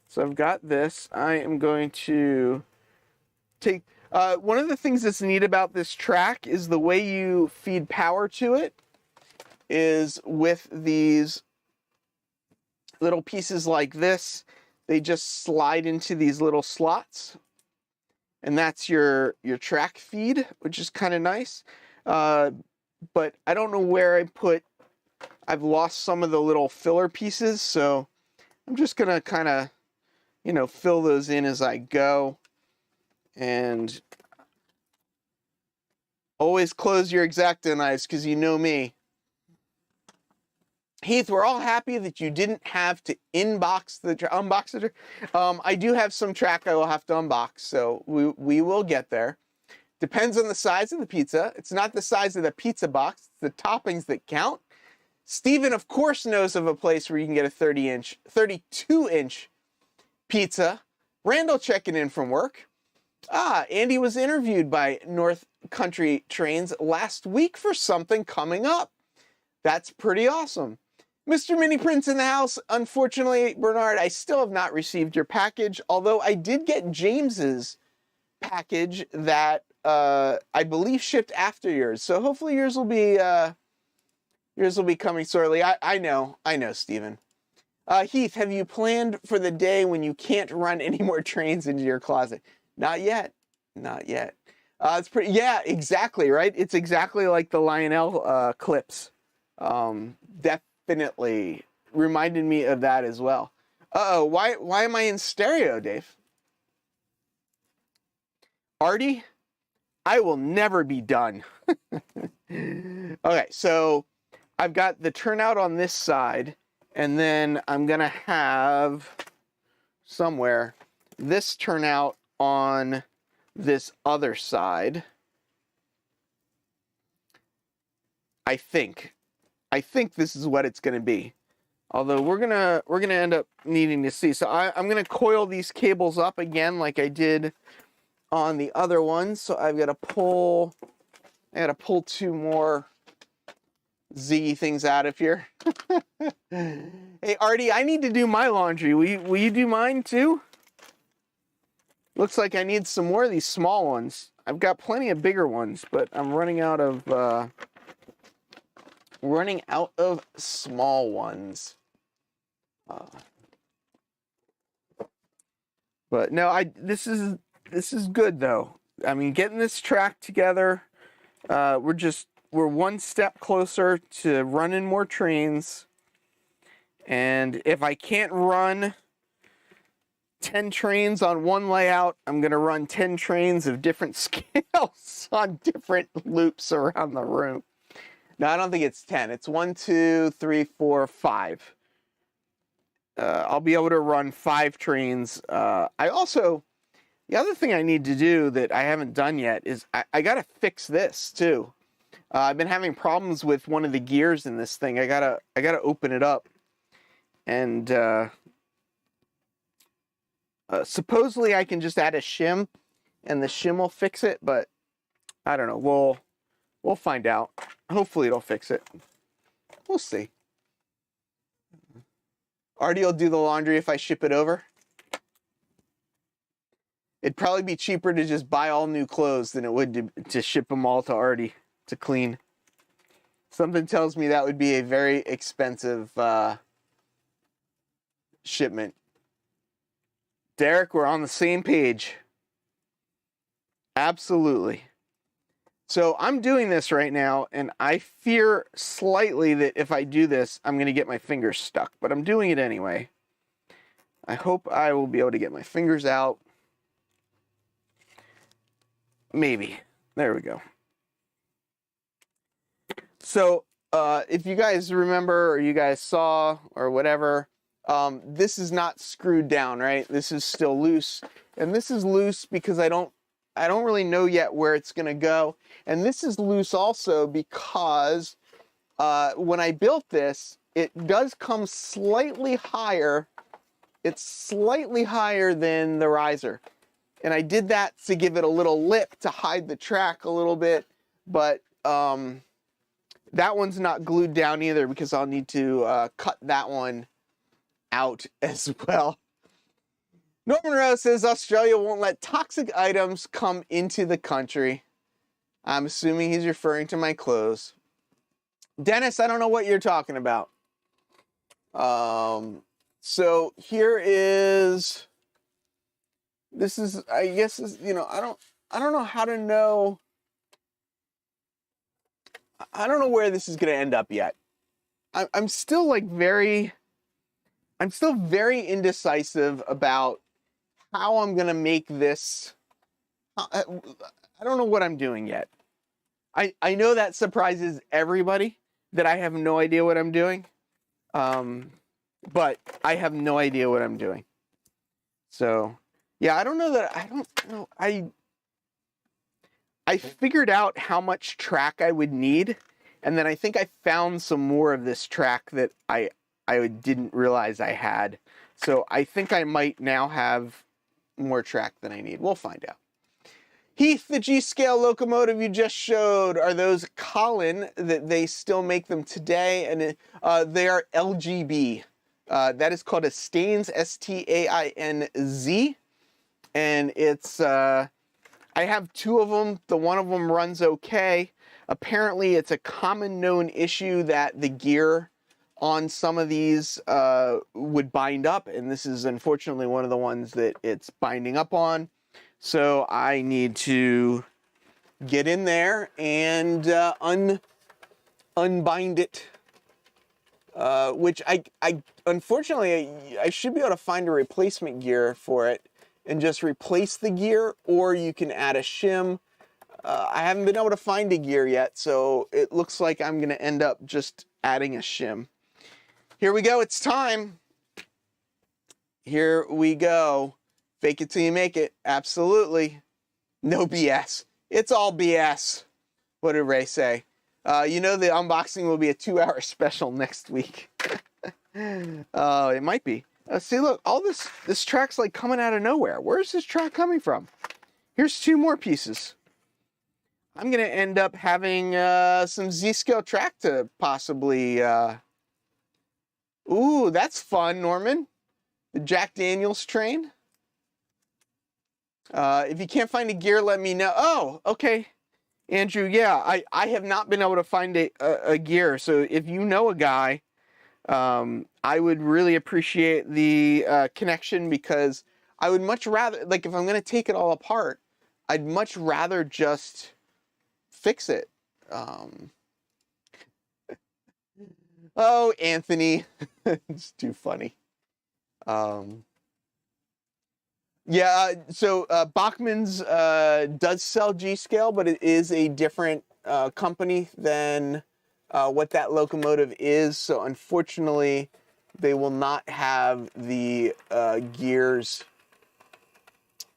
So I've got this. I am going to take, one of the things that's neat about this track is the way you feed power to it is with these little pieces like this. They just slide into these little slots, and that's your track feed, which is kind of nice. But I don't know where I've lost some of the little filler pieces, so I'm just gonna kind of, you know, fill those in as I go. And always close your X-Acto knives because you know me. Heath, we're all happy that you didn't have to unbox the I do have some track I will have to unbox, so we will get there. Depends on the size of the pizza. It's not the size of the pizza box, it's the toppings that count. Steven, of course, knows of a place where you can get a 32-inch pizza. Randall checking in from work. Andy was interviewed by North Country Trains last week for something coming up. That's pretty awesome. Mr. Mini Prince in the house. Unfortunately, Bernard, I still have not received your package, although I did get James's package that I believe shipped after yours. So hopefully yours will be coming shortly. I know, Steven. Heath, have you planned for the day when you can't run any more trains into your closet? Not yet. It's pretty, yeah, exactly, right? It's exactly like the Lionel clips. Definitely reminded me of that as well. Uh-oh, why am I in stereo, Dave? Artie, I will never be done. Okay, so I've got the turnout on this side, and then I'm gonna have somewhere this turnout on this other side. I think this is what it's gonna be. Although we're gonna end up needing to see. So I'm gonna coil these cables up again like I did on the other one. So I gotta pull two more Z things out of here. Hey Artie, I need to do my laundry. Will you do mine too? Looks like I need some more of these small ones. I've got plenty of bigger ones, but I'm running out of small ones. But no, this is good though. I mean, getting this track together, we're one step closer to running more trains. And if I can't run 10 trains on one layout, I'm going to run 10 trains of different scales on different loops around the room. No, I don't think it's 10. It's 1, 2, 3, 4, 5. I'll be able to run 5 trains. The other thing I need to do that I haven't done yet is I got to fix this too. I've been having problems with one of the gears in this thing. I gotta open it up, and supposedly I can just add a shim, and the shim will fix it. But I don't know. We'll find out. Hopefully it'll fix it. We'll see. Artie will do the laundry if I ship it over. It'd probably be cheaper to just buy all new clothes than it would to ship them all to Artie to clean. Something tells me that would be a very expensive shipment. Derek, we're on the same page. Absolutely. So I'm doing this right now, and I fear slightly that if I do this, I'm going to get my fingers stuck. But I'm doing it anyway. I hope I will be able to get my fingers out. Maybe. There we go. So if you guys remember, or you guys saw, or whatever, this is not screwed down, right? This is still loose. And this is loose because I don't really know yet where it's going to go. And this is loose also because when I built this, it does come slightly higher. It's slightly higher than the riser. And I did that to give it a little lip to hide the track a little bit. But that one's not glued down either because I'll need to cut that one out as well. Norman Rose says Australia won't let toxic items come into the country. I'm assuming he's referring to my clothes. Dennis, I don't know what you're talking about. So here is, this is, I guess, you know, I don't know how to know. I don't know where this is going to end up yet. I'm still like very indecisive about how I'm going to make this I don't know what I'm doing yet. I know that surprises everybody that I have no idea what I'm doing. But I have no idea what I'm doing. So, yeah, I don't know that, I don't know. I figured out how much track I would need, and then I think I found some more of this track that I didn't realize I had. So I think I might now have more track than I need. We'll find out. Heath, the G-scale locomotive you just showed, are those Colin that they still make them today? And they are LGB. That is called a Stainz, S-T-A-I-N-Z. And it's, I have two of them. The one of them runs okay. Apparently it's a common known issue that the gear on some of these would bind up. And this is unfortunately one of the ones that it's binding up on. So I need to get in there and unbind it, which I unfortunately, I should be able to find a replacement gear for it and just replace the gear, or you can add a shim. I haven't been able to find a gear yet, so it looks like I'm going to end up just adding a shim. Here we go. It's time. Here we go. Fake it till you make it. Absolutely. No BS. It's all BS. What did Ray say? You know the unboxing will be a 2-hour special next week. It might be. See, look, all this track's like coming out of nowhere. Where's this track coming from? Here's 2 more pieces. I'm going to end up having some Z-scale track to possibly... Ooh, that's fun, Norman. The Jack Daniels train. If you can't find a gear, let me know. Oh, okay. Andrew, yeah, I have not been able to find a gear. So if you know a guy, I would really appreciate the connection, because I would much rather, like, if I'm going to take it all apart, I'd much rather just fix it. Oh, Anthony. It's too funny. Yeah, so Bachman's does sell G-scale, but it is a different company than what that locomotive is. So unfortunately, they will not have the gears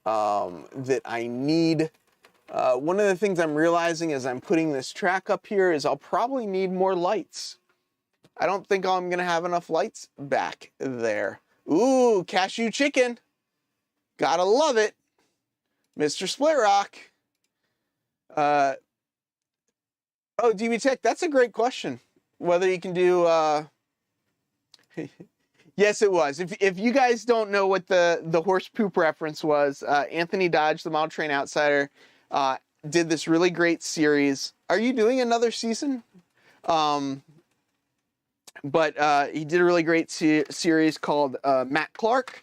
that I need. One of the things I'm realizing as I'm putting this track up here is I'll probably need more lights. I don't think I'm going to have enough lights back there. Ooh, cashew chicken. Gotta love it. Mr. Split Rock. Oh, DB Tech, that's a great question. Whether you can do... Yes, it was. If you guys don't know what the horse poop reference was, Anthony Dodge, the Model Train Outsider, did this really great series. Are you doing another season? But he did a really great series called Matt Clark.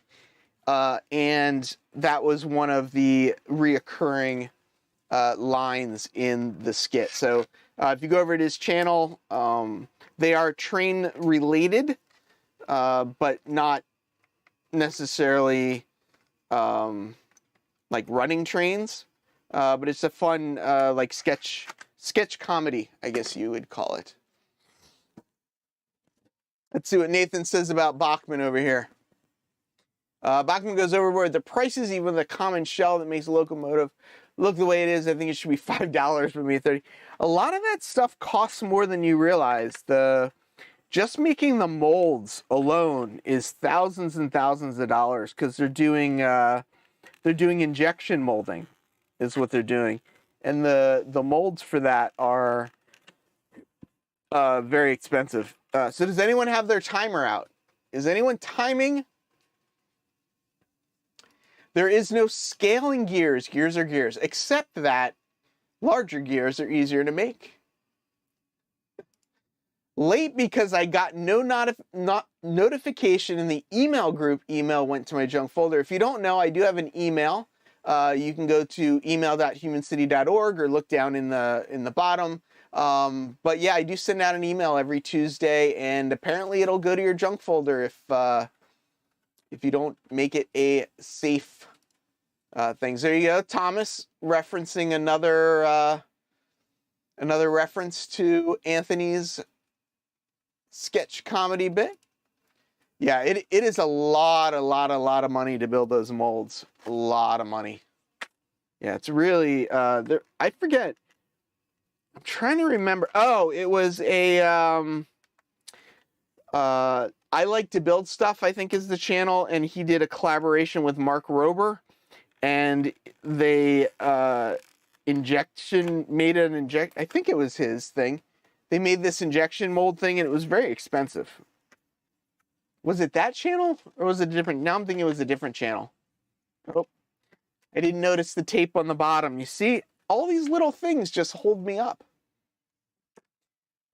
And that was one of the reoccurring lines in the skit. So if you go over to his channel, they are train related, but not necessarily like running trains. But it's a fun like sketch comedy, I guess you would call it. Let's see what Nathan says about Bachman over here. Bachman goes overboard. The prices, even with a common shell that makes a locomotive look the way it is, I think it should be $5 for me, $30. A lot of that stuff costs more than you realize. Just making the molds alone is thousands and thousands of dollars, because they're doing injection molding, is what they're doing, and the molds for that are very expensive. So does anyone have their timer out? Is anyone timing? There is no scaling gears. Gears are gears, except that larger gears are easier to make. Late because I got no notification in the email group. Email went to my junk folder. If you don't know, I do have an email. You can go to email.humancity.org or look down in the bottom. But yeah, I do send out an email every Tuesday, and apparently it'll go to your junk folder if you don't make it a safe things. There you go, Thomas, referencing another reference to Anthony's sketch comedy bit. Yeah, it is a lot of money to build those molds. A lot of money. Yeah, it's really I forget. I'm trying to remember. Oh, it was a I Like to Build Stuff, I think is the channel, and he did a collaboration with Mark Rober, and they I think it was his thing. They made this injection mold thing, and it was very expensive. Was it that channel, or was it different? Now I'm thinking it was a different channel. Oh, I didn't notice the tape on the bottom. You see, all these little things just hold me up.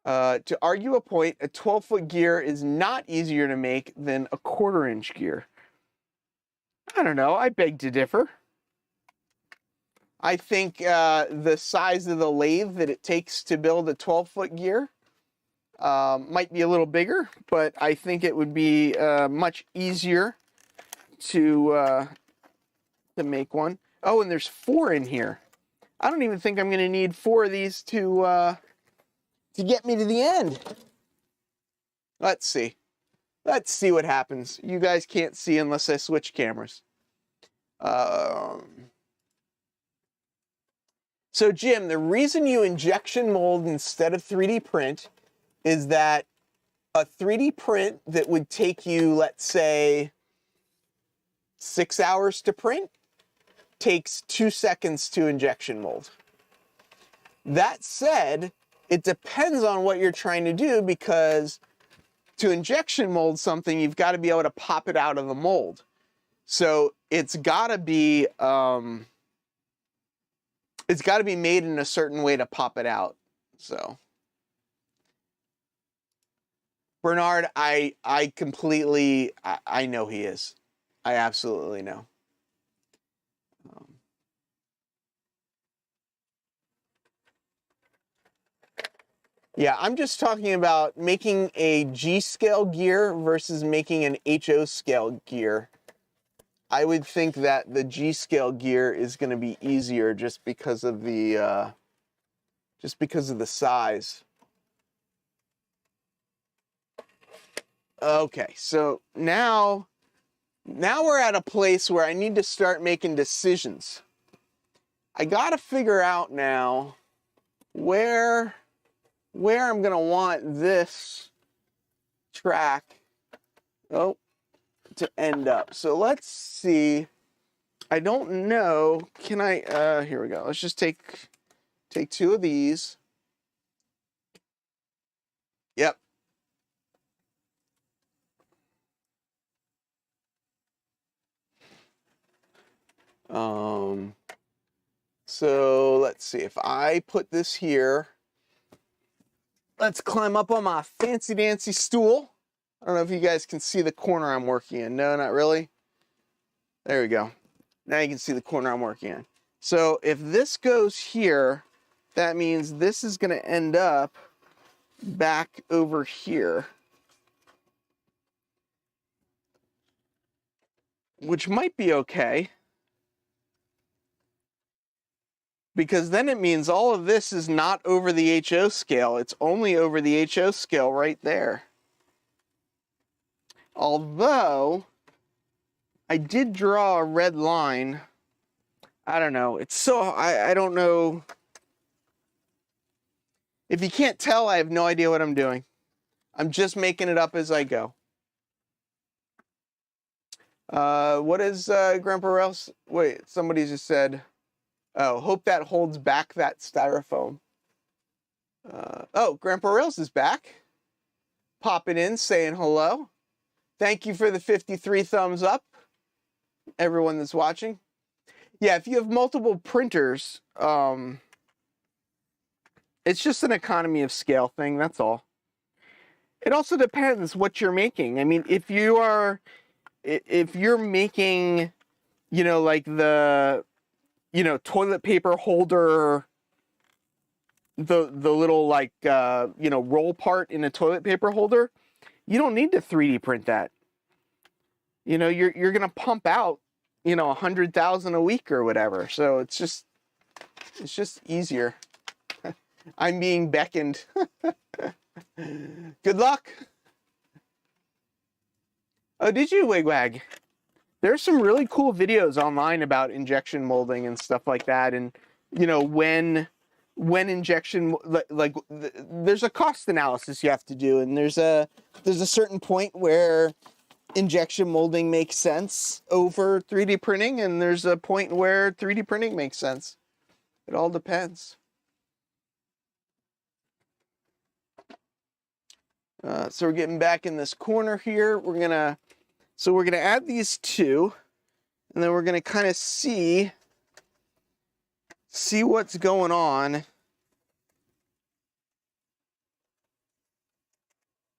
To argue a point, a 12-foot gear is not easier to make than a 1/4-inch gear. I don't know. I beg to differ. I think the size of the lathe that it takes to build a 12-foot gear might be a little bigger, but I think it would be much easier to make one. Oh, and there's 4 in here. I don't even think I'm going to need 4 of these to get me to the end. Let's see. Let's see what happens. You guys can't see unless I switch cameras. So Jim, the reason you injection mold instead of 3D print is that a 3D print that would take you, let's say, 6 hours to print takes 2 seconds to injection mold. That said, it depends on what you're trying to do, because to injection mold something, you've got to be able to pop it out of the mold. So it's got to be made in a certain way to pop it out. So Bernard, I completely, I know he is. I absolutely know. Yeah, I'm just talking about making a G scale gear versus making an HO scale gear. I would think that the G scale gear is going to be easier just because of the size. Okay, so now we're at a place where I need to start making decisions. I got to figure out now where I'm going to want this track to end up. So let's see. I don't know. Can I, here we go. Let's just take 2 of these. Yep. So let's see. If I put this here, let's climb up on my fancy dancy stool. I don't know if you guys can see the corner I'm working in. No, not really. There we go. Now you can see the corner I'm working in. So if this goes here, that means this is going to end up back over here, which might be okay, because then it means all of this is not over the HO scale. It's only over the HO scale right there. Although I did draw a red line. I don't know. It's so, I don't know. If you can't tell, I have no idea what I'm doing. I'm just making it up as I go. What is Grandpa Ralph's? Wait, somebody just said, oh, hope that holds back that styrofoam. Oh, Grandpa Rails is back. Popping in, saying hello. Thank you for the 53 thumbs up, everyone that's watching. Yeah, if you have multiple printers, it's just an economy of scale thing, that's all. It also depends what you're making. I mean, if you're making, you know, like the, you know, toilet paper holder, the little, like, you know, roll part in a toilet paper holder, you don't need to 3D print that. You know, you're going to pump out you know, 100,000 a week or whatever. So it's just easier. I'm being beckoned. Good luck. Oh, did you, Wigwag? There's some really cool videos online about injection molding and stuff like that. And, you know, when injection, like there's a cost analysis you have to do. And there's a certain point where injection molding makes sense over 3D printing. And there's a point where 3D printing makes sense. It all depends. So we're getting back in this corner here. We're gonna add these two, and then we're gonna kind of see what's going on.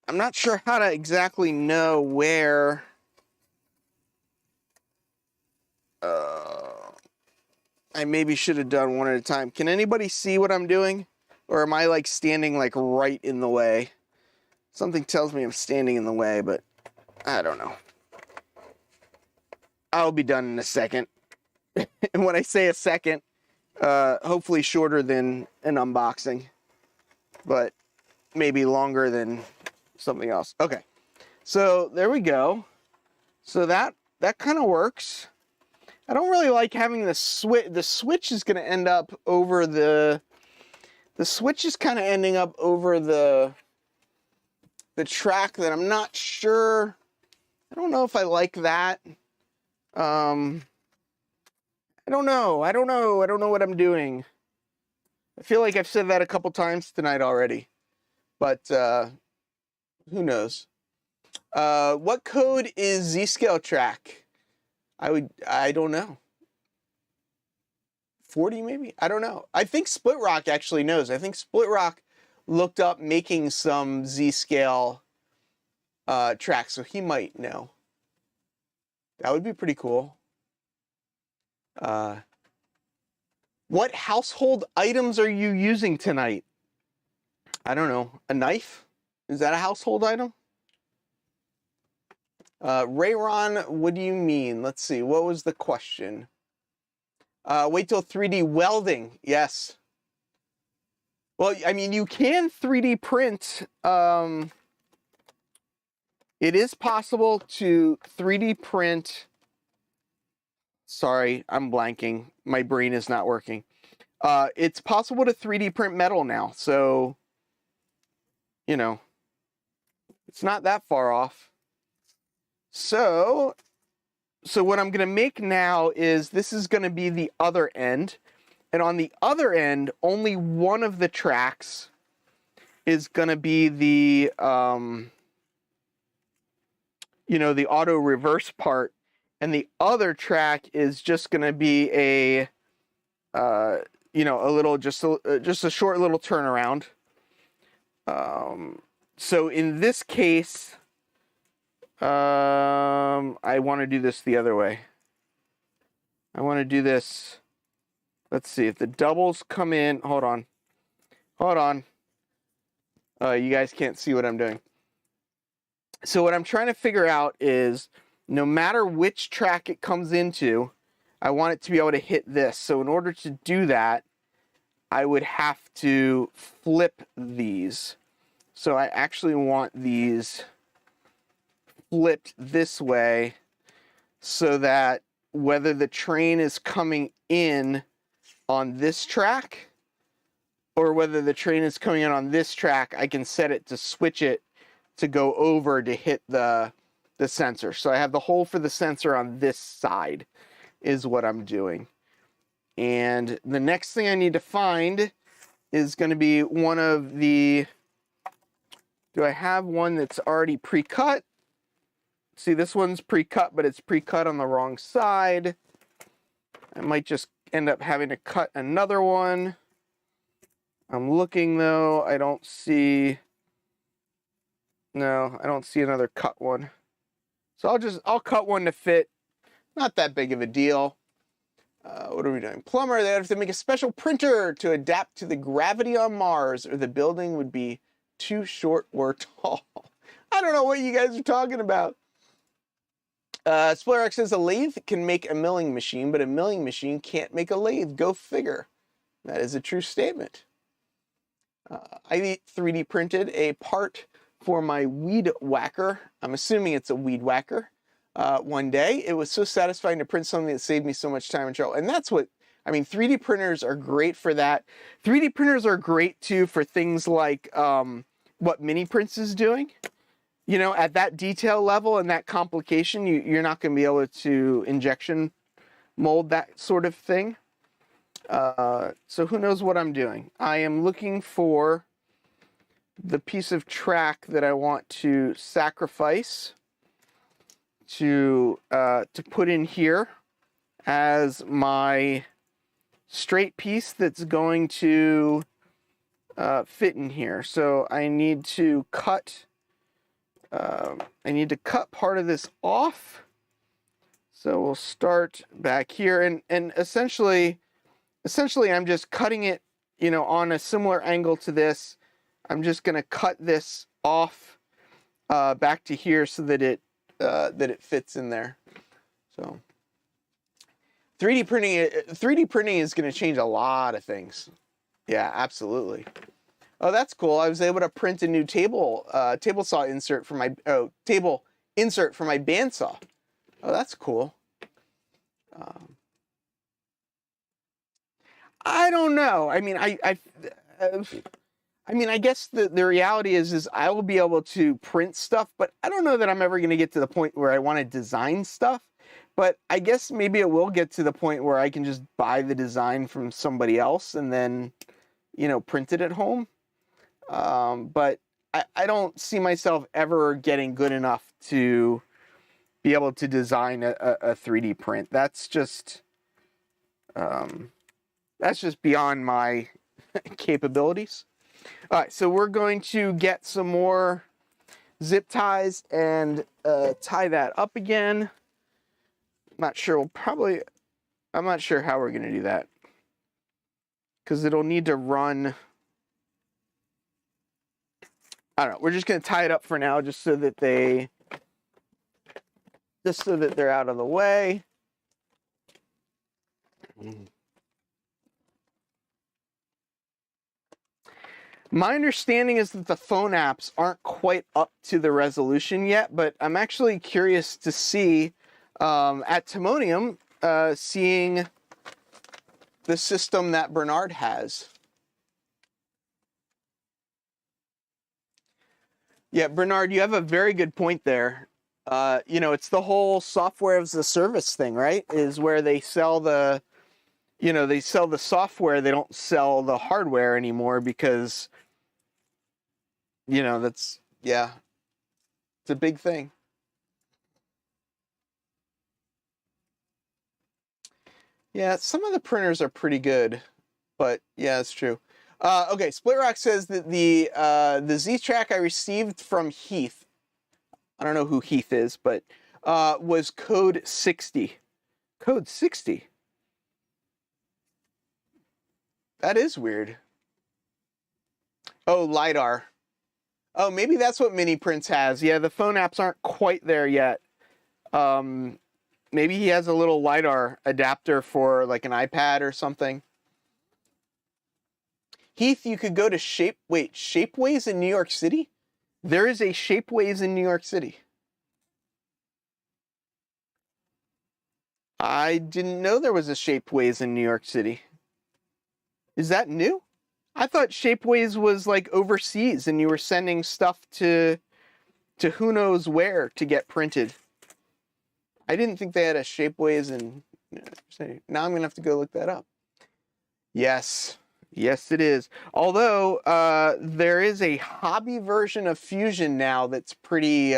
I'm not sure how to exactly know where I maybe should have done one at a time. Can anybody see what I'm doing? Or am I like standing like right in the way? Something tells me I'm standing in the way, but I don't know. I'll be done in a second. And when I say a second, hopefully shorter than an unboxing, but maybe longer than something else. Okay, so there we go. So that kind of works. I don't really like having the switch. The switch is going to end up over the switch is kind of ending up over the track that I'm not sure. I don't know if I like that. I don't know. I don't know what I'm doing. I feel like I've said that a couple times tonight already, but who knows? What code is Z-Scale track? I don't know. 40 maybe? I don't know. I think Split Rock actually knows. I think Split Rock looked up making some Z-Scale tracks, so he might know. That would be pretty cool. What household items are you using tonight? I don't know. A knife? Is that a household item? Rayron, what do you mean? Let's see. What was the question? Wait till 3D welding. Yes. Well, I mean, you can 3D print. It is possible to 3D print. Sorry, I'm blanking. My brain is not working. It's possible to 3D print metal now. So, you know, it's not that far off. So what I'm going to make now is this is going to be the other end. And on the other end, only one of the tracks is going to be the, you know, the auto reverse part. And the other track is just going to be a, you know, a little, just a short little turnaround. So in this case, I want to do this the other way. I want to do this. Let's see if the doubles come in. Hold on. You guys can't see what I'm doing. So what I'm trying to figure out is no matter which track it comes into, I want it to be able to hit this. So in order to do that, I would have to flip these. So I actually want these flipped this way so that whether the train is coming in on this track or whether the train is coming in on this track, I can set it to switch it to go over to hit the sensor. So I have the hole for the sensor on this side is what I'm doing. And the next thing I need to find is going to be one of the, do I have one that's already pre-cut? See, this one's pre-cut, but it's pre-cut on the wrong side. I might just end up having to cut another one. I'm looking though, I don't see, no, I don't see another cut one. So I'll cut one to fit. Not that big of a deal. What are we doing? Plumber, they have to make a special printer to adapt to the gravity on Mars, or the building would be too short or tall. I don't know what you guys are talking about. Splayrock says a lathe can make a milling machine, but a milling machine can't make a lathe. Go figure. That is a true statement. I 3D printed a part for my weed whacker. I'm assuming it's a weed whacker. One day, it was so satisfying to print something that saved me so much time and trouble. And that's what, I mean, 3D printers are great for that. 3D printers are great too for things like what Mini Prints is doing. You know, at that detail level and that complication, you're not going to be able to injection mold that sort of thing. So who knows what I'm doing? I am looking for the piece of track that I want to sacrifice to put in here as my straight piece that's going to fit in here. So I need to cut part of this off. So we'll start back here, and essentially I'm just cutting it, you know, on a similar angle to this. I'm just going to cut this off back to here so that it fits in there. So 3D printing is going to change a lot of things. Yeah, absolutely. Oh, that's cool. I was able to print a new table saw insert for my table insert for my bandsaw. Oh, that's cool. I don't know. I mean, I mean, I guess the reality is I will be able to print stuff, but I don't know that I'm ever going to get to the point where I want to design stuff. But I guess maybe it will get to the point where I can just buy the design from somebody else and then, you know, print it at home. But I don't see myself ever getting good enough to be able to design a 3D print. That's just beyond my capabilities. All right, so we're going to get some more zip ties and tie that up again. I'm not sure how we're going to do that, because it'll need to run. I don't know. We're just going to tie it up for now, just so that they're out of the way. My understanding is that the phone apps aren't quite up to the resolution yet, but I'm actually curious to see at Timonium, seeing the system that Bernard has. Yeah, Bernard, you have a very good point there. You know, it's the whole software as a service thing, right? Is where they sell the, you know, they sell the software, they don't sell the hardware anymore, because, you know, that's, yeah, it's a big thing. Yeah, some of the printers are pretty good, but yeah, it's true. Okay, Splitrock says that the Z-Track I received from Heath, I don't know who Heath is, but was code 60. Code 60? That is weird. Oh, LiDAR. Oh, maybe that's what Mini Prints has. Yeah, the phone apps aren't quite there yet. Maybe he has a little LiDAR adapter for like an iPad or something. Heath, you could go to Shapeways in New York City? There is a Shapeways in New York City. I didn't know there was a Shapeways in New York City. Is that new? I thought Shapeways was like overseas and you were sending stuff to who knows where to get printed. I didn't think they had a Shapeways in... Now I'm going to have to go look that up. Yes. Yes, it is. Although, there is a hobby version of Fusion now that's pretty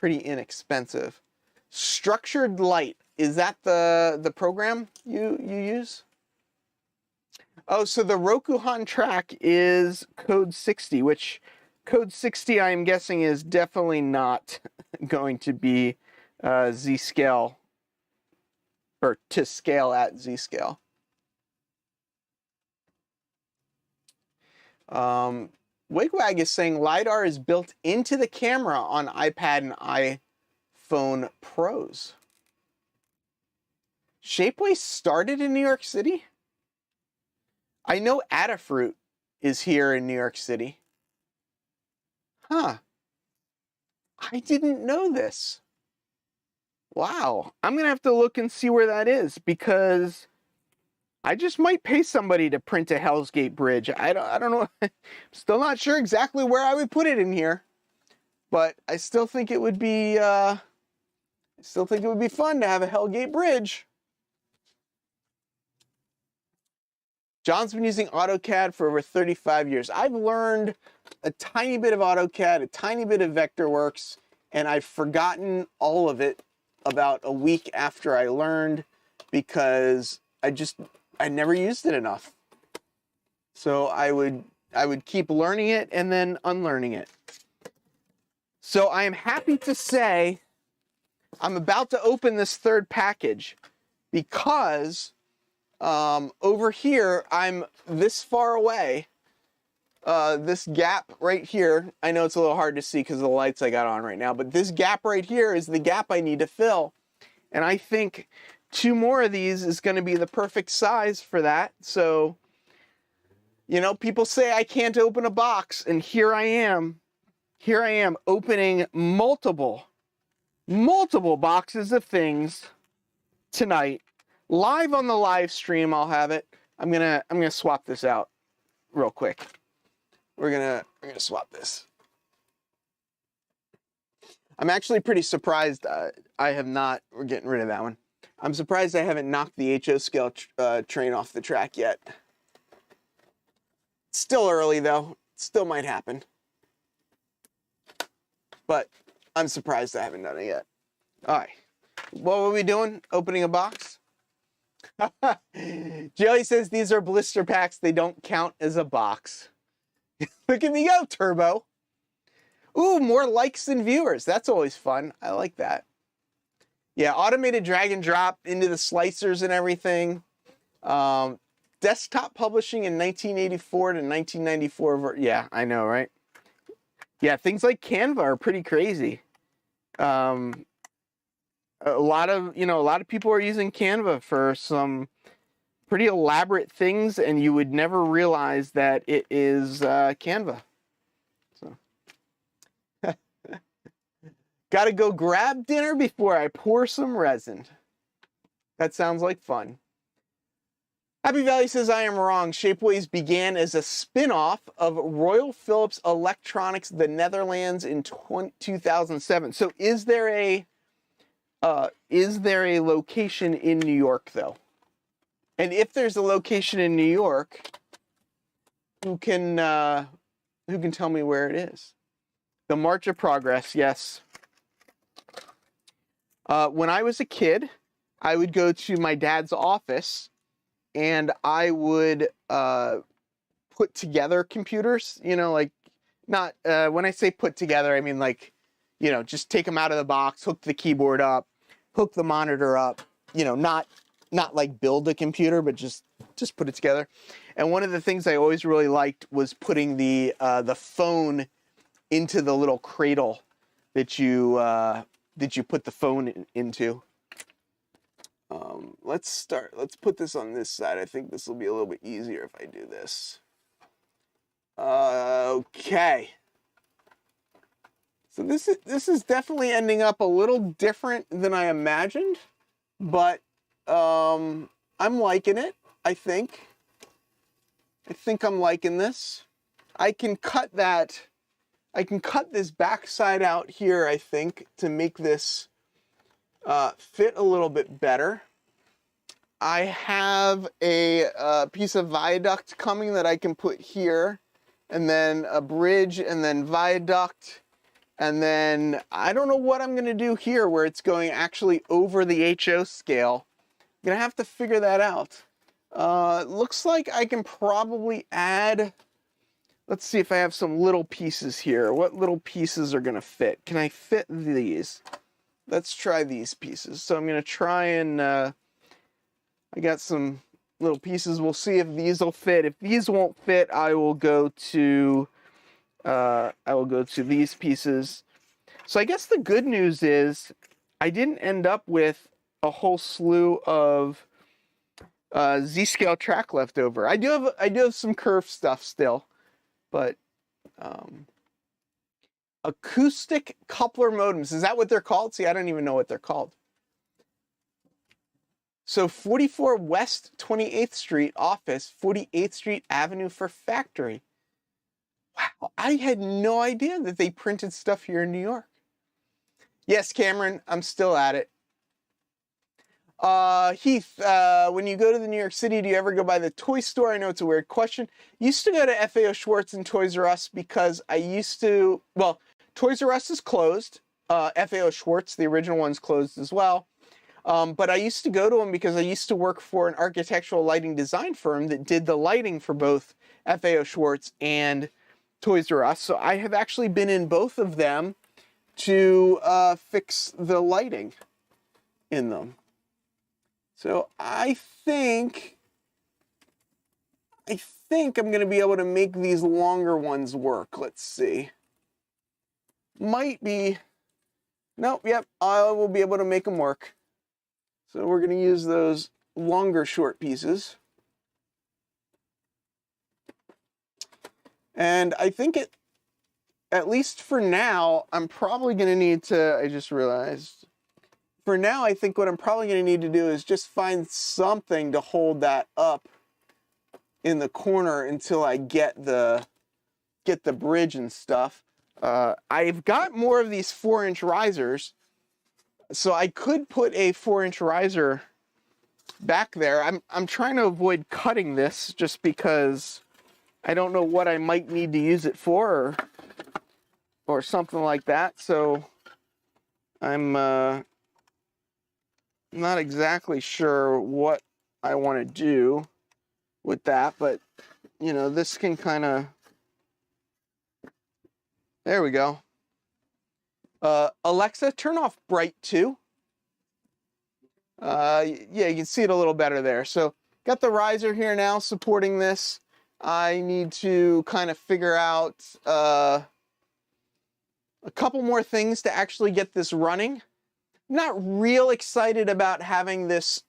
inexpensive. Structured Light. Is that the program you use? Oh, so the Rokuhan track is code 60, which code 60 I'm guessing is definitely not going to be Z-scale, or to scale at Z-scale. Wigwag is saying LiDAR is built into the camera on iPad and iPhone Pros. Shapeways started in New York City? I know Adafruit is here in New York City. Huh. I didn't know this. Wow. I'm going to have to look and see where that is, because I just might pay somebody to print a Hell's Gate bridge. I don't know. I'm still not sure exactly where I would put it in here, but I still think it would be fun to have a Hell Gate bridge. John's been using AutoCAD for over 35 years. I've learned a tiny bit of AutoCAD, a tiny bit of Vectorworks, and I've forgotten all of it about a week after I learned, because I never used it enough. So I would keep learning it and then unlearning it. So I am happy to say I'm about to open this third package, because over here, I'm this far away. This gap right here, I know it's a little hard to see because of the lights I got on right now, but this gap right here is the gap I need to fill. And I think 2 more of these is going to be the perfect size for that. So, you know, people say I can't open a box, and here I am. Here I am opening multiple boxes of things tonight. Live on the live stream, I'll have it. I'm gonna swap this out real quick. We're gonna swap this. I'm actually pretty surprised I have not. We're getting rid of that one. I'm surprised I haven't knocked the HO scale train off the track yet. It's still early though. It still might happen. But I'm surprised I haven't done it yet. All right. What were we doing? Opening a box? Joey says these are blister packs. They don't count as a box. Look at me go, Turbo. Ooh, more likes than viewers. That's always fun. I like that. Yeah, automated drag and drop into the slicers and everything. Desktop publishing in 1984 to 1994. Yeah, I know, right? Yeah, things like Canva are pretty crazy. A lot of people are using Canva for some pretty elaborate things, and you would never realize that it is Canva. So, gotta go grab dinner before I pour some resin. That sounds like fun. Happy Valley says I am wrong. Shapeways began as a spin-off of Royal Philips Electronics, the Netherlands, in 2007. So is there a location in New York, though? And if there's a location in New York, who can tell me where it is? The March of Progress, yes. When I was a kid, I would go to my dad's office, and I would put together computers. You know, like, not when I say put together, I mean like, you know, just take them out of the box, hook the keyboard up, hook the monitor up, you know, not like build a computer, but just put it together. And one of the things I always really liked was putting the phone into the little cradle that you put the phone into. Let's put this on this side. I think this will be a little bit easier if I do this. Okay. So this is definitely ending up a little different than I imagined, but I'm liking it, I think. I think I'm liking this. I can cut this back side out here, I think, to make this fit a little bit better. I have a piece of viaduct coming that I can put here, and then a bridge, and then viaduct. And then I don't know what I'm going to do here where it's going actually over the HO scale. I'm going to have to figure that out. Looks like I can probably add, let's see if I have some little pieces here. What little pieces are going to fit? Can I fit these? Let's try these pieces. So I'm going to try and, I got some little pieces. We'll see if these will fit. If these won't fit, I will go to these pieces. So I guess the good news is I didn't end up with a whole slew of Z-scale track left over. I do have some curve stuff still, but acoustic coupler modems, is that what they're called? See, I don't even know what they're called. So 44 West 28th Street office, 48th Street Avenue for factory. Wow, I had no idea that they printed stuff here in New York. Yes, Cameron, I'm still at it. Heath, when you go to the New York City, do you ever go by the toy store? I know it's a weird question. Used to go to FAO Schwartz and Toys R Us because I used to, well, Toys R Us is closed. FAO Schwartz, the original one's closed as well. But I used to go to them because I used to work for an architectural lighting design firm that did the lighting for both FAO Schwartz and Toys R Us. So I have actually been in both of them to fix the lighting in them. So I think I'm going to be able to make these longer ones work. Let's see. Might be. Nope, yep, I will be able to make them work. So we're going to use those longer short pieces. And I think at least for now, I'm probably going to need to, I just realized, for now, I think what I'm probably going to need to do is just find something to hold that up in the corner until I get the bridge and stuff. I've got more of these 4-inch risers, so I could put a 4-inch riser back there. I'm trying to avoid cutting this just because I don't know what I might need to use it for or something like that. So I'm not exactly sure what I want to do with that, but you know, this can kind of, there we go. Alexa, turn off bright 2. Yeah, you can see it a little better there. So got the riser here now supporting this. I need to kind of figure out a couple more things to actually get this running. Not real excited about having this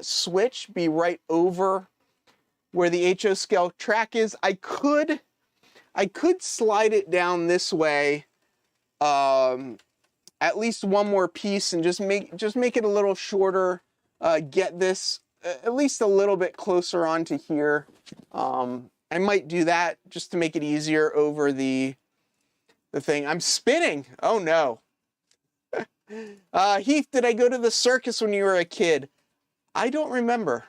switch be right over where the HO scale track is. I could slide it down this way, at least one more piece, and just make it a little shorter. Get this at least a little bit closer onto here. I might do that just to make it easier over the thing. I'm spinning. Oh no. Heath, did I go to the circus when you were a kid? I don't remember.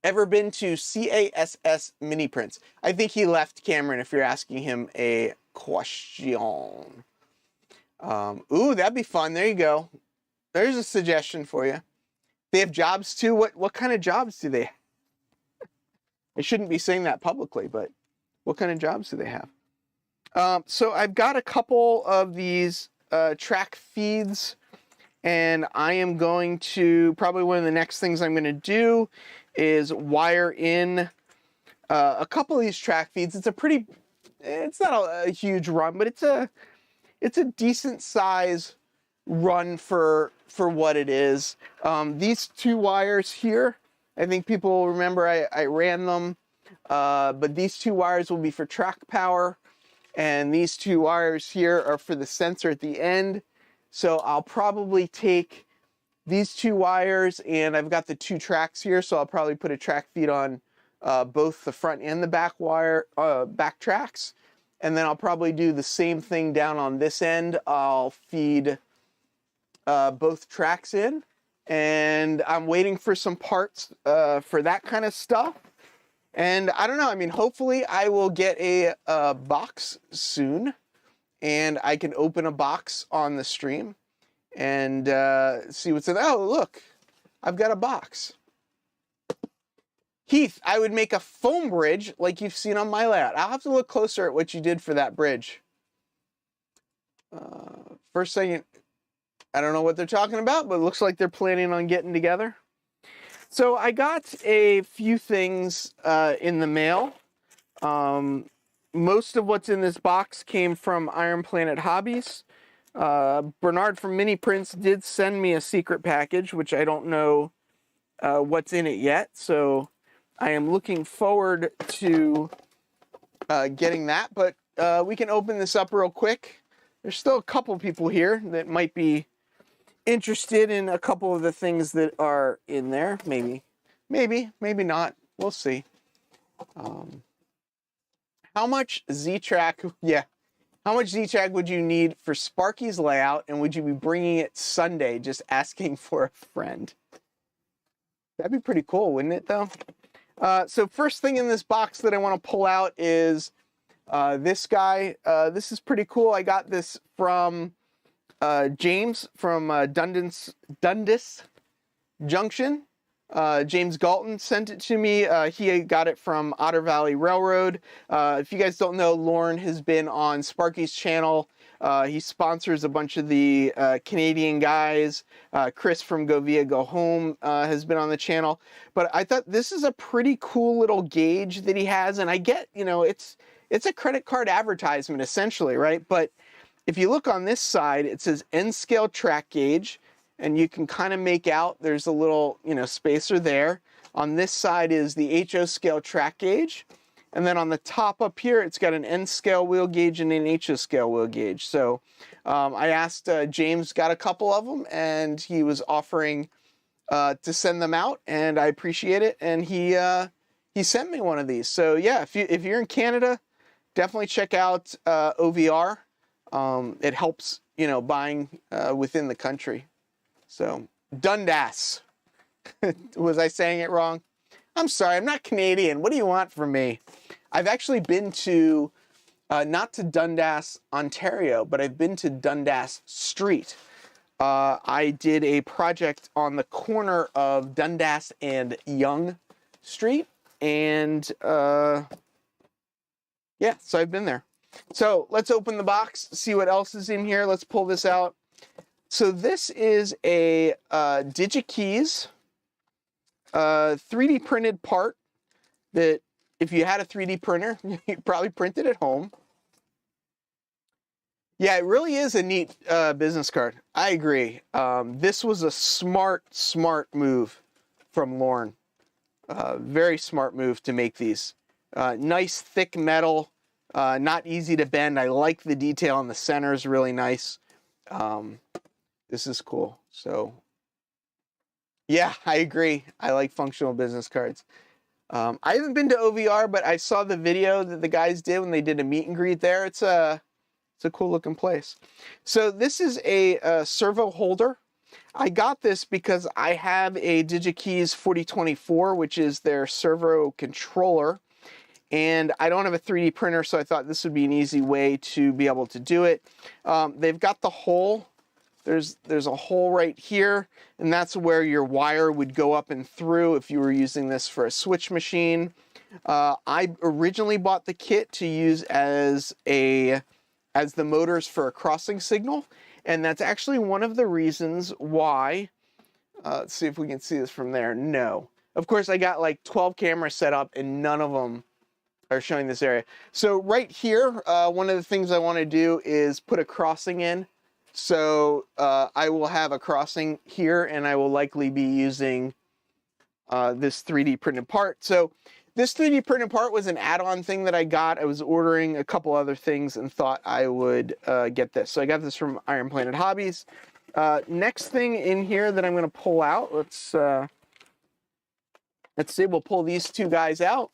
Ever been to CASS Mini Prints? I think he left, Cameron, if you're asking him a question. Ooh, that'd be fun. There you go. There's a suggestion for you. They have jobs too. What kind of jobs do they have? I shouldn't be saying that publicly, but what kind of jobs do they have? So I've got a couple of these track feeds, and I am going to, probably one of the next things I'm going to do is wire in a couple of these track feeds. It's not a huge run, but it's a decent size run for what it is. These 2 wires here, I think people will remember I ran them, but these 2 wires will be for track power, and these 2 wires here are for the sensor at the end. So I'll probably take these 2 wires, and I've got the 2 tracks here, so I'll probably put a track feed on both the front and the back back tracks. And then I'll probably do the same thing down on this end. I'll feed both tracks in, and I'm waiting for some parts for that kind of stuff. And I don't know, I mean, hopefully I will get a box soon, and I can open a box on the stream and see what's in there. Oh, look, I've got a box. Heath, I would make a foam bridge like you've seen on my layout. I'll have to look closer at what you did for that bridge. First thing, I don't know what they're talking about, but it looks like they're planning on getting together. So I got a few things in the mail. Most of what's in this box came from Iron Planet Hobbies. Bernard from Mini Prints did send me a secret package, which I don't know what's in it yet. So I am looking forward to getting that. But we can open this up real quick. There's still a couple people here that might be interested in a couple of the things that are in there. Maybe not. We'll see. How much Z-Track? Yeah. How much Z-Track would you need for Sparky's layout, and would you be bringing it Sunday, just asking for a friend? That'd be pretty cool, wouldn't it, though? So first thing in this box that I want to pull out is this guy. This is pretty cool. I got this from James from Dundas Junction. James Galton sent it to me. He got it from Otter Valley Railroad. If you guys don't know, Lauren has been on Sparky's channel. He sponsors a bunch of the Canadian guys. Chris from Go Via Go Home has been on the channel. But I thought this is a pretty cool little gauge that he has. And I get, you know, it's a credit card advertisement essentially, right? But if you look on this side, it says N-scale track gauge. And you can kind of make out there's a little, you know, spacer there. On this side is the HO scale track gauge. And then on the top up here, it's got an N scale wheel gauge and an HO scale wheel gauge. So I asked James, got a couple of them, and he was offering to send them out, and I appreciate it. And he sent me one of these. So yeah, if you're in Canada, definitely check out OVR. It helps, you know, buying within the country. So, Dundas. Was I saying it wrong? I'm sorry, I'm not Canadian. What do you want from me? I've actually been to, not to Dundas, Ontario, but I've been to Dundas Street. I did a project on the corner of Dundas and Yonge Street. And, yeah, so I've been there. So, let's open the box, see what else is in here. Let's pull this out. So this is a DigiKeys 3D printed part that if you had a 3D printer, you'd probably print it at home. Yeah, it really is a neat business card. I agree. This was a smart move from Lauren. Very smart move to make these. Nice thick metal, not easy to bend. I like the detail on the center is really nice. This is cool. So, yeah, I agree. I like functional business cards. I haven't been to OVR, but I saw the video that the guys did when they did a meet and greet there. It's a cool looking place. So this is a Servo Holder. I got this because I have a DigiKeys 4024, which is their servo controller. And I don't have a 3D printer, so I thought this would be an easy way to be able to do it. They've got the hole. There's a hole right here, and that's where your wire would go up and through if you were using this for a switch machine. I originally bought the kit to use as the motors for a crossing signal, and that's actually one of the reasons why. Let's see if we can see this from there. No. Of course, I got like 12 cameras set up, and none of them are showing this area. So right here, one of the things I want to do is put a crossing in. So I will have a crossing here, and I will likely be using this 3D printed part. So this 3D printed part was an add-on thing that I got. I was ordering a couple other things and thought I would get this. So I got this from Iron Planet Hobbies. Next thing in here that I'm going to pull out, let's see, we'll pull these two guys out.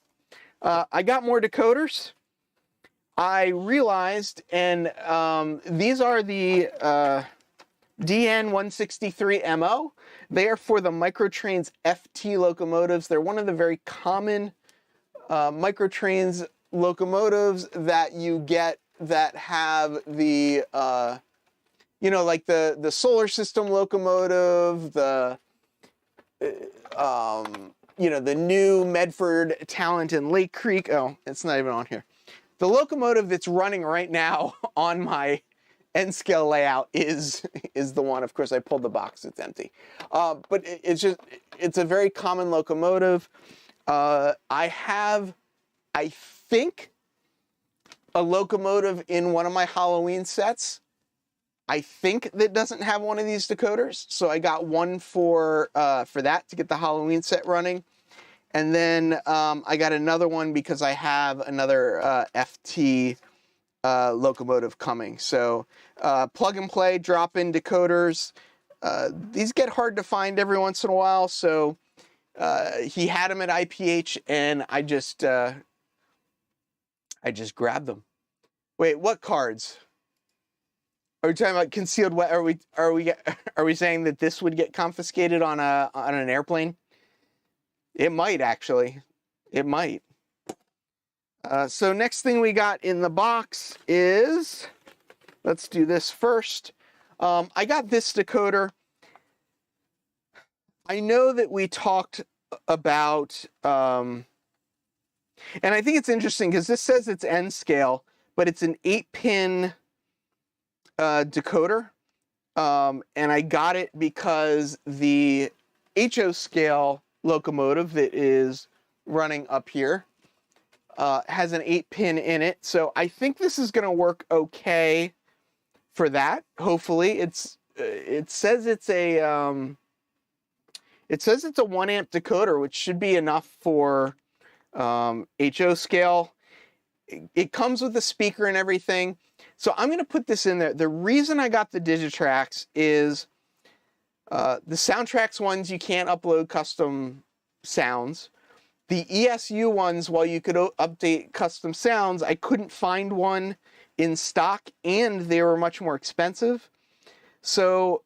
I got more decoders. I realized, and these are the DN163MO. They are for the Microtrains FT locomotives. They're one of the very common Microtrains locomotives that you get that have the, you know, like the solar system locomotive, the, you know, the new Medford Talent and Lake Creek. Oh, it's not even on here. The locomotive that's running right now on my N-scale layout is the one. Of course, I pulled the box, it's empty. But it's a very common locomotive. I have, I think, a locomotive in one of my Halloween sets. I think that doesn't have one of these decoders. So I got one for that to get the Halloween set running. And then I got another one because I have another FT locomotive coming. So plug and play, drop in decoders. These get hard to find every once in a while. So he had them at IPH and I just grabbed them. Wait, what cards? Are we talking about concealed? Are we saying that this would get confiscated on an airplane? It might actually. It might. So next thing we got in the box is, let's do this first. I got this decoder. I know that we talked about, and I think it's interesting because this says it's N scale, but it's an 8-pin decoder. And I got it because the HO scale locomotive that is running up here has an 8-pin in it. So I think this is going to work okay for that. Hopefully it says it's a 1 amp decoder, which should be enough for HO scale. It comes with a speaker and everything. So I'm going to put this in there. The reason I got the Digitracks is the Soundtracks ones, you can't upload custom sounds. The ESU ones, while you could update custom sounds, I couldn't find one in stock and they were much more expensive. So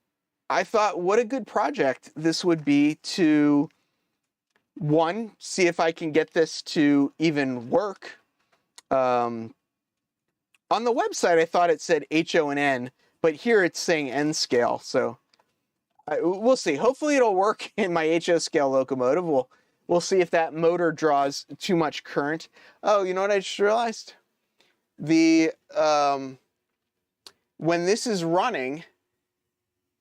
I thought what a good project this would be to, one, see if I can get this to even work. On the website, I thought it said HO and N, but here it's saying N scale. So we'll see. Hopefully it'll work in my HO scale locomotive. We'll see if that motor draws too much current. Oh, you know what I just realized? When this is running,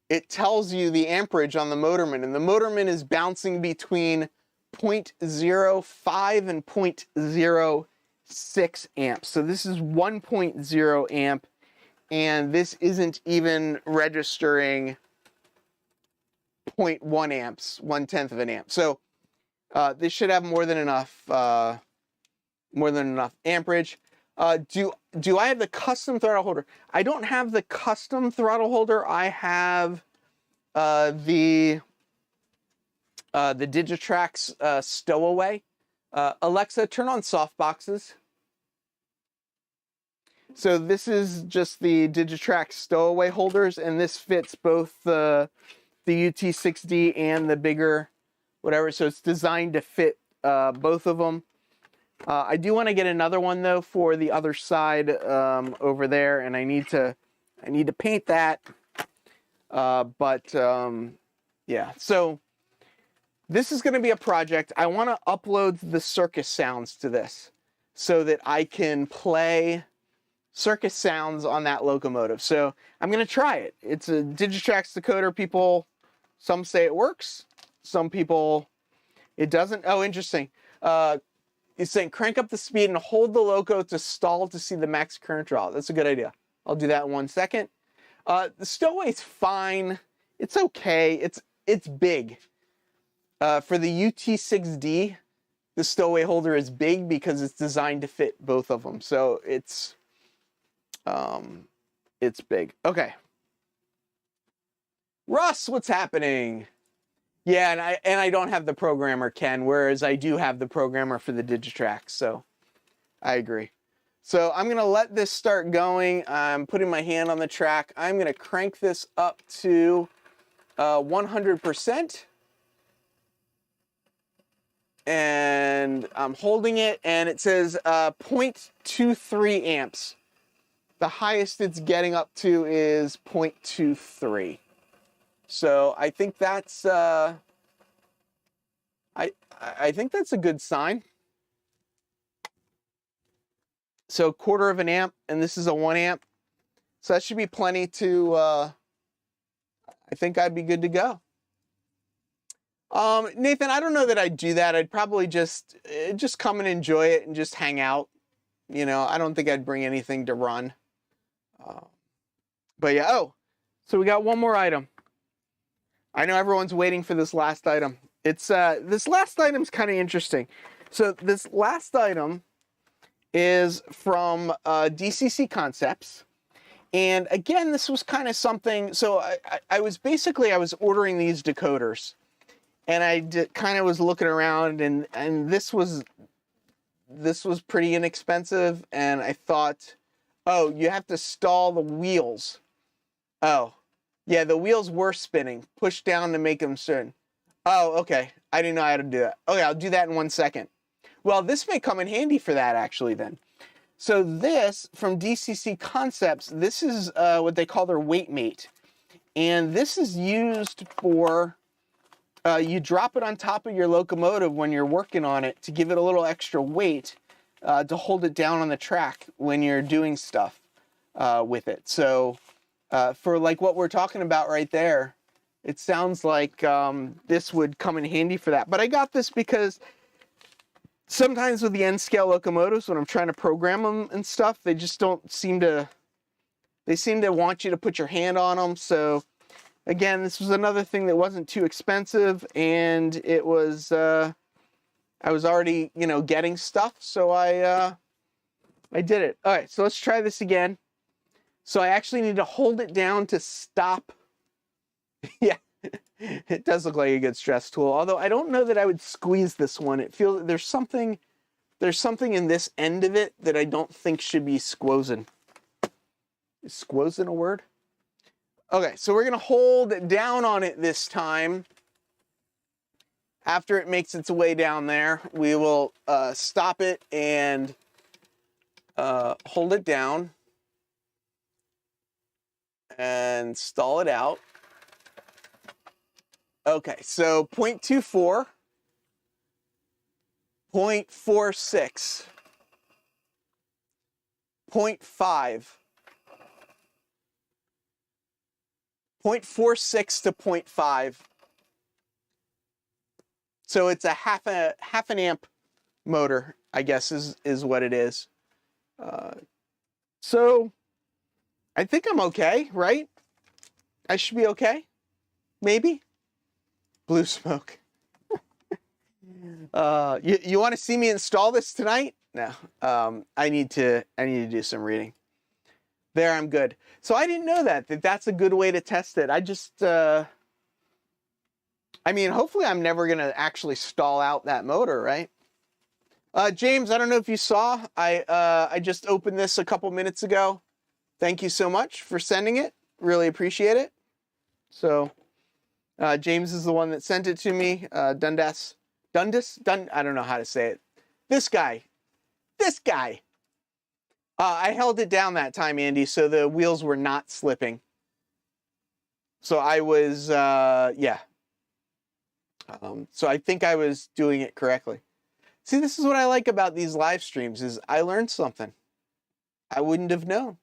it tells you the amperage on the motorman, and the motorman is bouncing between 0.05 and 0.06 amps. So this is 1.0 amp, and this isn't even registering 0.1 amps, 1/10 of an amp. So this should have more than enough amperage. Do I have the custom throttle holder? I don't have the custom throttle holder. I have the Digitracks Stowaway. Alexa, turn on softboxes. So this is just the Digitracks Stowaway holders, and this fits both the UT6D and the bigger whatever. So it's designed to fit both of them. I do want to get another one though for the other side over there, and I need to paint that. Yeah. So this is going to be a project. I want to upload the circus sounds to this so that I can play circus sounds on that locomotive. So I'm going to try it. It's a Digitracks decoder. People, some say it works. Some people, it doesn't. Oh, interesting. It's saying crank up the speed and hold the loco to stall to see the max current draw. That's a good idea. I'll do that in 1 second. The Stowaway's fine. It's okay. It's big. For the UT6D, the Stowaway holder is big because it's designed to fit both of them. So it's big. Okay. Russ, what's happening? Yeah, and I don't have the programmer, Ken, whereas I do have the programmer for the Digitracks, so I agree. So I'm going to let this start going. I'm putting my hand on the track. I'm going to crank this up to 100%. And I'm holding it, and it says 0.23 amps. The highest it's getting up to is 0.23. So I think that's I think that's a good sign. So 1/4 of an amp, and this is a 1 amp. So that should be plenty to I think I'd be good to go. Nathan, I don't know that I'd do that. I'd probably just come and enjoy it and just hang out. You know, I don't think I'd bring anything to run. But yeah, oh, So we got one more item. I know everyone's waiting for this last item. It's this last item's kind of interesting. So this last item is from DCC Concepts. And again, this was kind of something, so I was ordering these decoders, and I kind of was looking around, and this was pretty inexpensive, and I thought, oh, you have to stall the wheels. Oh, yeah, the wheels were spinning. Push down to make them spin. Oh, okay, I didn't know how to do that. Okay, I'll do that in 1 second. Well, this may come in handy for that, actually, then. So this, from DCC Concepts, this is what they call their weight mate. And this is used for, you drop it on top of your locomotive when you're working on it to give it a little extra weight to hold it down on the track when you're doing stuff with it. So for like what we're talking about right there, it sounds like this would come in handy for that. But I got this because sometimes with the N-scale locomotives, when I'm trying to program them and stuff, they just don't seem to, they seem to want you to put your hand on them. So again, this was another thing that wasn't too expensive, and it was, I was already, you know, getting stuff. So I did it. All right, so let's try this again. So I actually need to hold it down to stop. Yeah. It does look like a good stress tool, although I don't know that I would squeeze this one. It feels there's something in this end of it that I don't think should be squozing. Is squozing a word? Okay, so we're gonna hold down on it this time. After it makes its way down there, we will stop it and hold it down and stall it out. Okay, so 0.24, 0.46, 0.5, 0.46 to 0.5. So it's a half an amp motor, I guess is what it is. So I think I'm okay, right? I should be okay, maybe. Blue smoke. You want to see me install this tonight? No. I need to do some reading. There, I'm good. So I didn't know that's a good way to test it. I just I mean, hopefully I'm never gonna actually stall out that motor, right? James, I don't know if you saw, I just opened this a couple minutes ago. Thank you so much for sending it. Really appreciate it. So James is the one that sent it to me. I don't know how to say it. This guy. I held it down that time, Andy, so the wheels were not slipping. So I was, yeah. So I think I was doing it correctly. See, this is what I like about these live streams, is I learned something I wouldn't have known.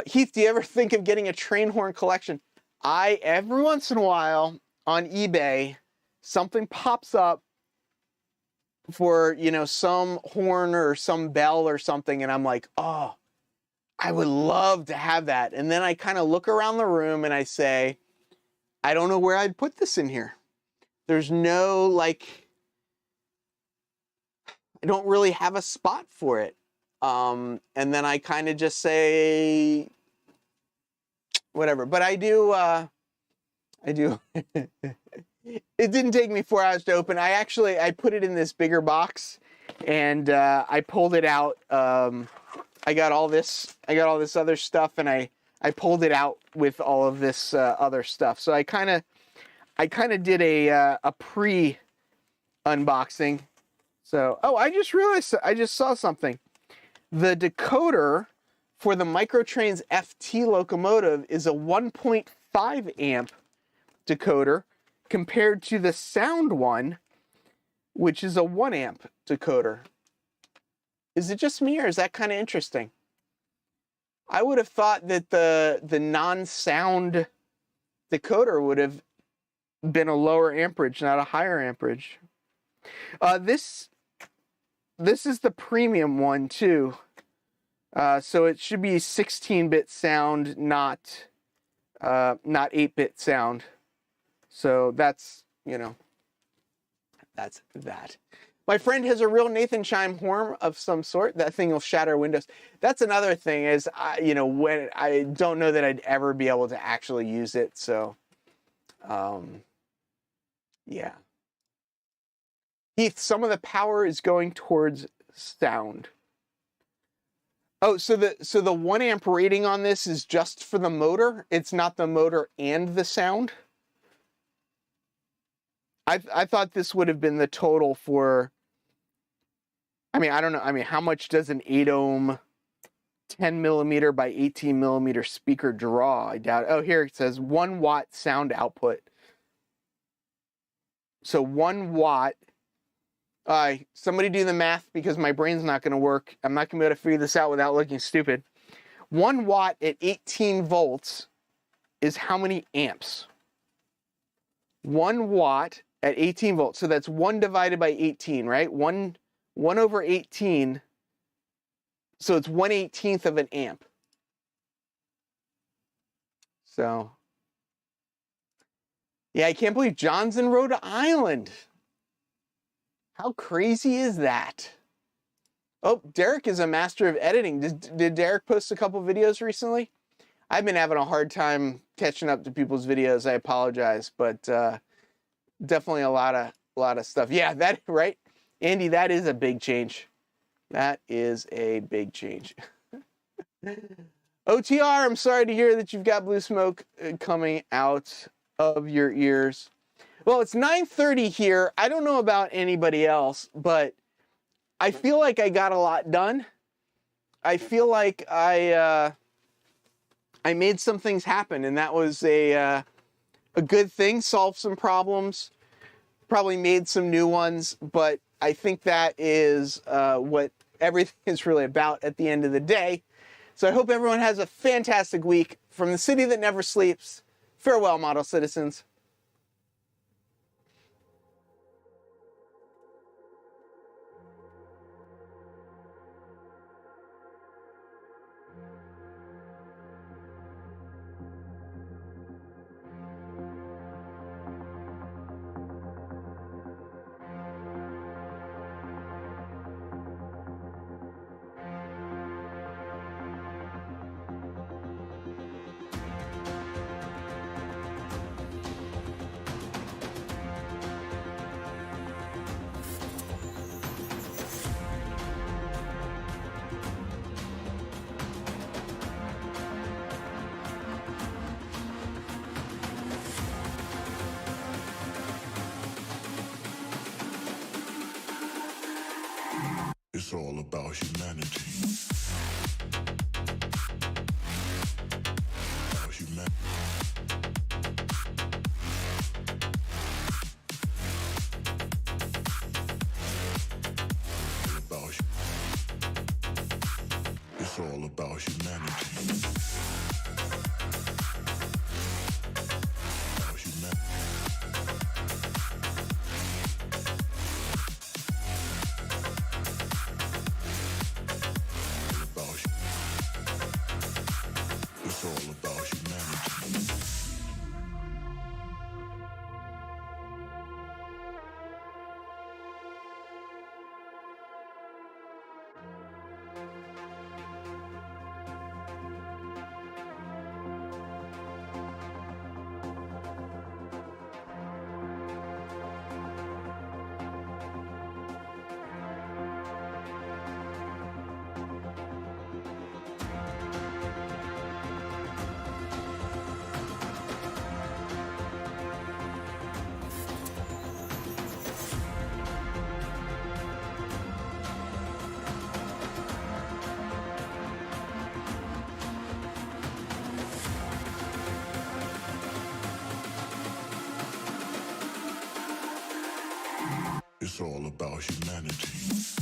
Heath, do you ever think of getting a train horn collection? Every once in a while on eBay, something pops up for, you know, some horn or some bell or something, and I'm like, oh, I would love to have that. And then I kind of look around the room and I say, I don't know where I'd put this in here. There's no, like, I don't really have a spot for it. And then I kind of just say, whatever. But I do. It didn't take me 4 hours to open. I put it in this bigger box, and I pulled it out. I got all this other stuff, and I pulled it out with all of this other stuff. So I kind of did a pre unboxing. So, oh, I just realized, I just saw something. The decoder for the Microtrains FT locomotive is a 1.5 amp decoder compared to the sound one, which is a 1 amp decoder. Is it just me, or is that kind of interesting? I would have thought that the non-sound decoder would have been a lower amperage, not a higher amperage. This is the premium one too. So it should be 16-bit sound, not not 8-bit sound. So that's, that's that. My friend has a real Nathan Chime horn of some sort. That thing will shatter windows. That's another thing is, when I don't know that I'd ever be able to actually use it. So, yeah. Heath, some of the power is going towards sound. Oh, so the 1 amp rating on this is just for the motor. It's not the motor and the sound. I thought this would have been the total for. I mean, I don't know. I mean, how much does an 8 ohm 10 millimeter by 18 millimeter speaker draw? I doubt. Oh, here it says 1 watt sound output. So 1 watt. Somebody do the math because my brain's not going to work. I'm not going to be able to figure this out without looking stupid. 1 watt at 18 volts is how many amps? 1 watt at 18 volts. So that's 1 divided by 18, right? 1 over 18. So it's 1/18 of an amp. So, yeah, I can't believe John's in Rhode Island. How crazy is that? Oh, Derek is a master of editing. Did Derek post a couple videos recently? I've been having a hard time catching up to people's videos. I apologize, but definitely a lot of stuff. Yeah, that right, Andy. That is a big change. That is a big change. OTR, I'm sorry to hear that you've got blue smoke coming out of your ears. Well, it's 9:30 here. I don't know about anybody else, but I feel like I got a lot done. I feel like I made some things happen, and that was a good thing. Solved some problems, probably made some new ones, but I think that is what everything is really about at the end of the day. So I hope everyone has a fantastic week. From the city that never sleeps, farewell, model citizens. It's all about humanity. About humanity. It's all about humanity. About humanity. It's all about humanity. It's all about humanity.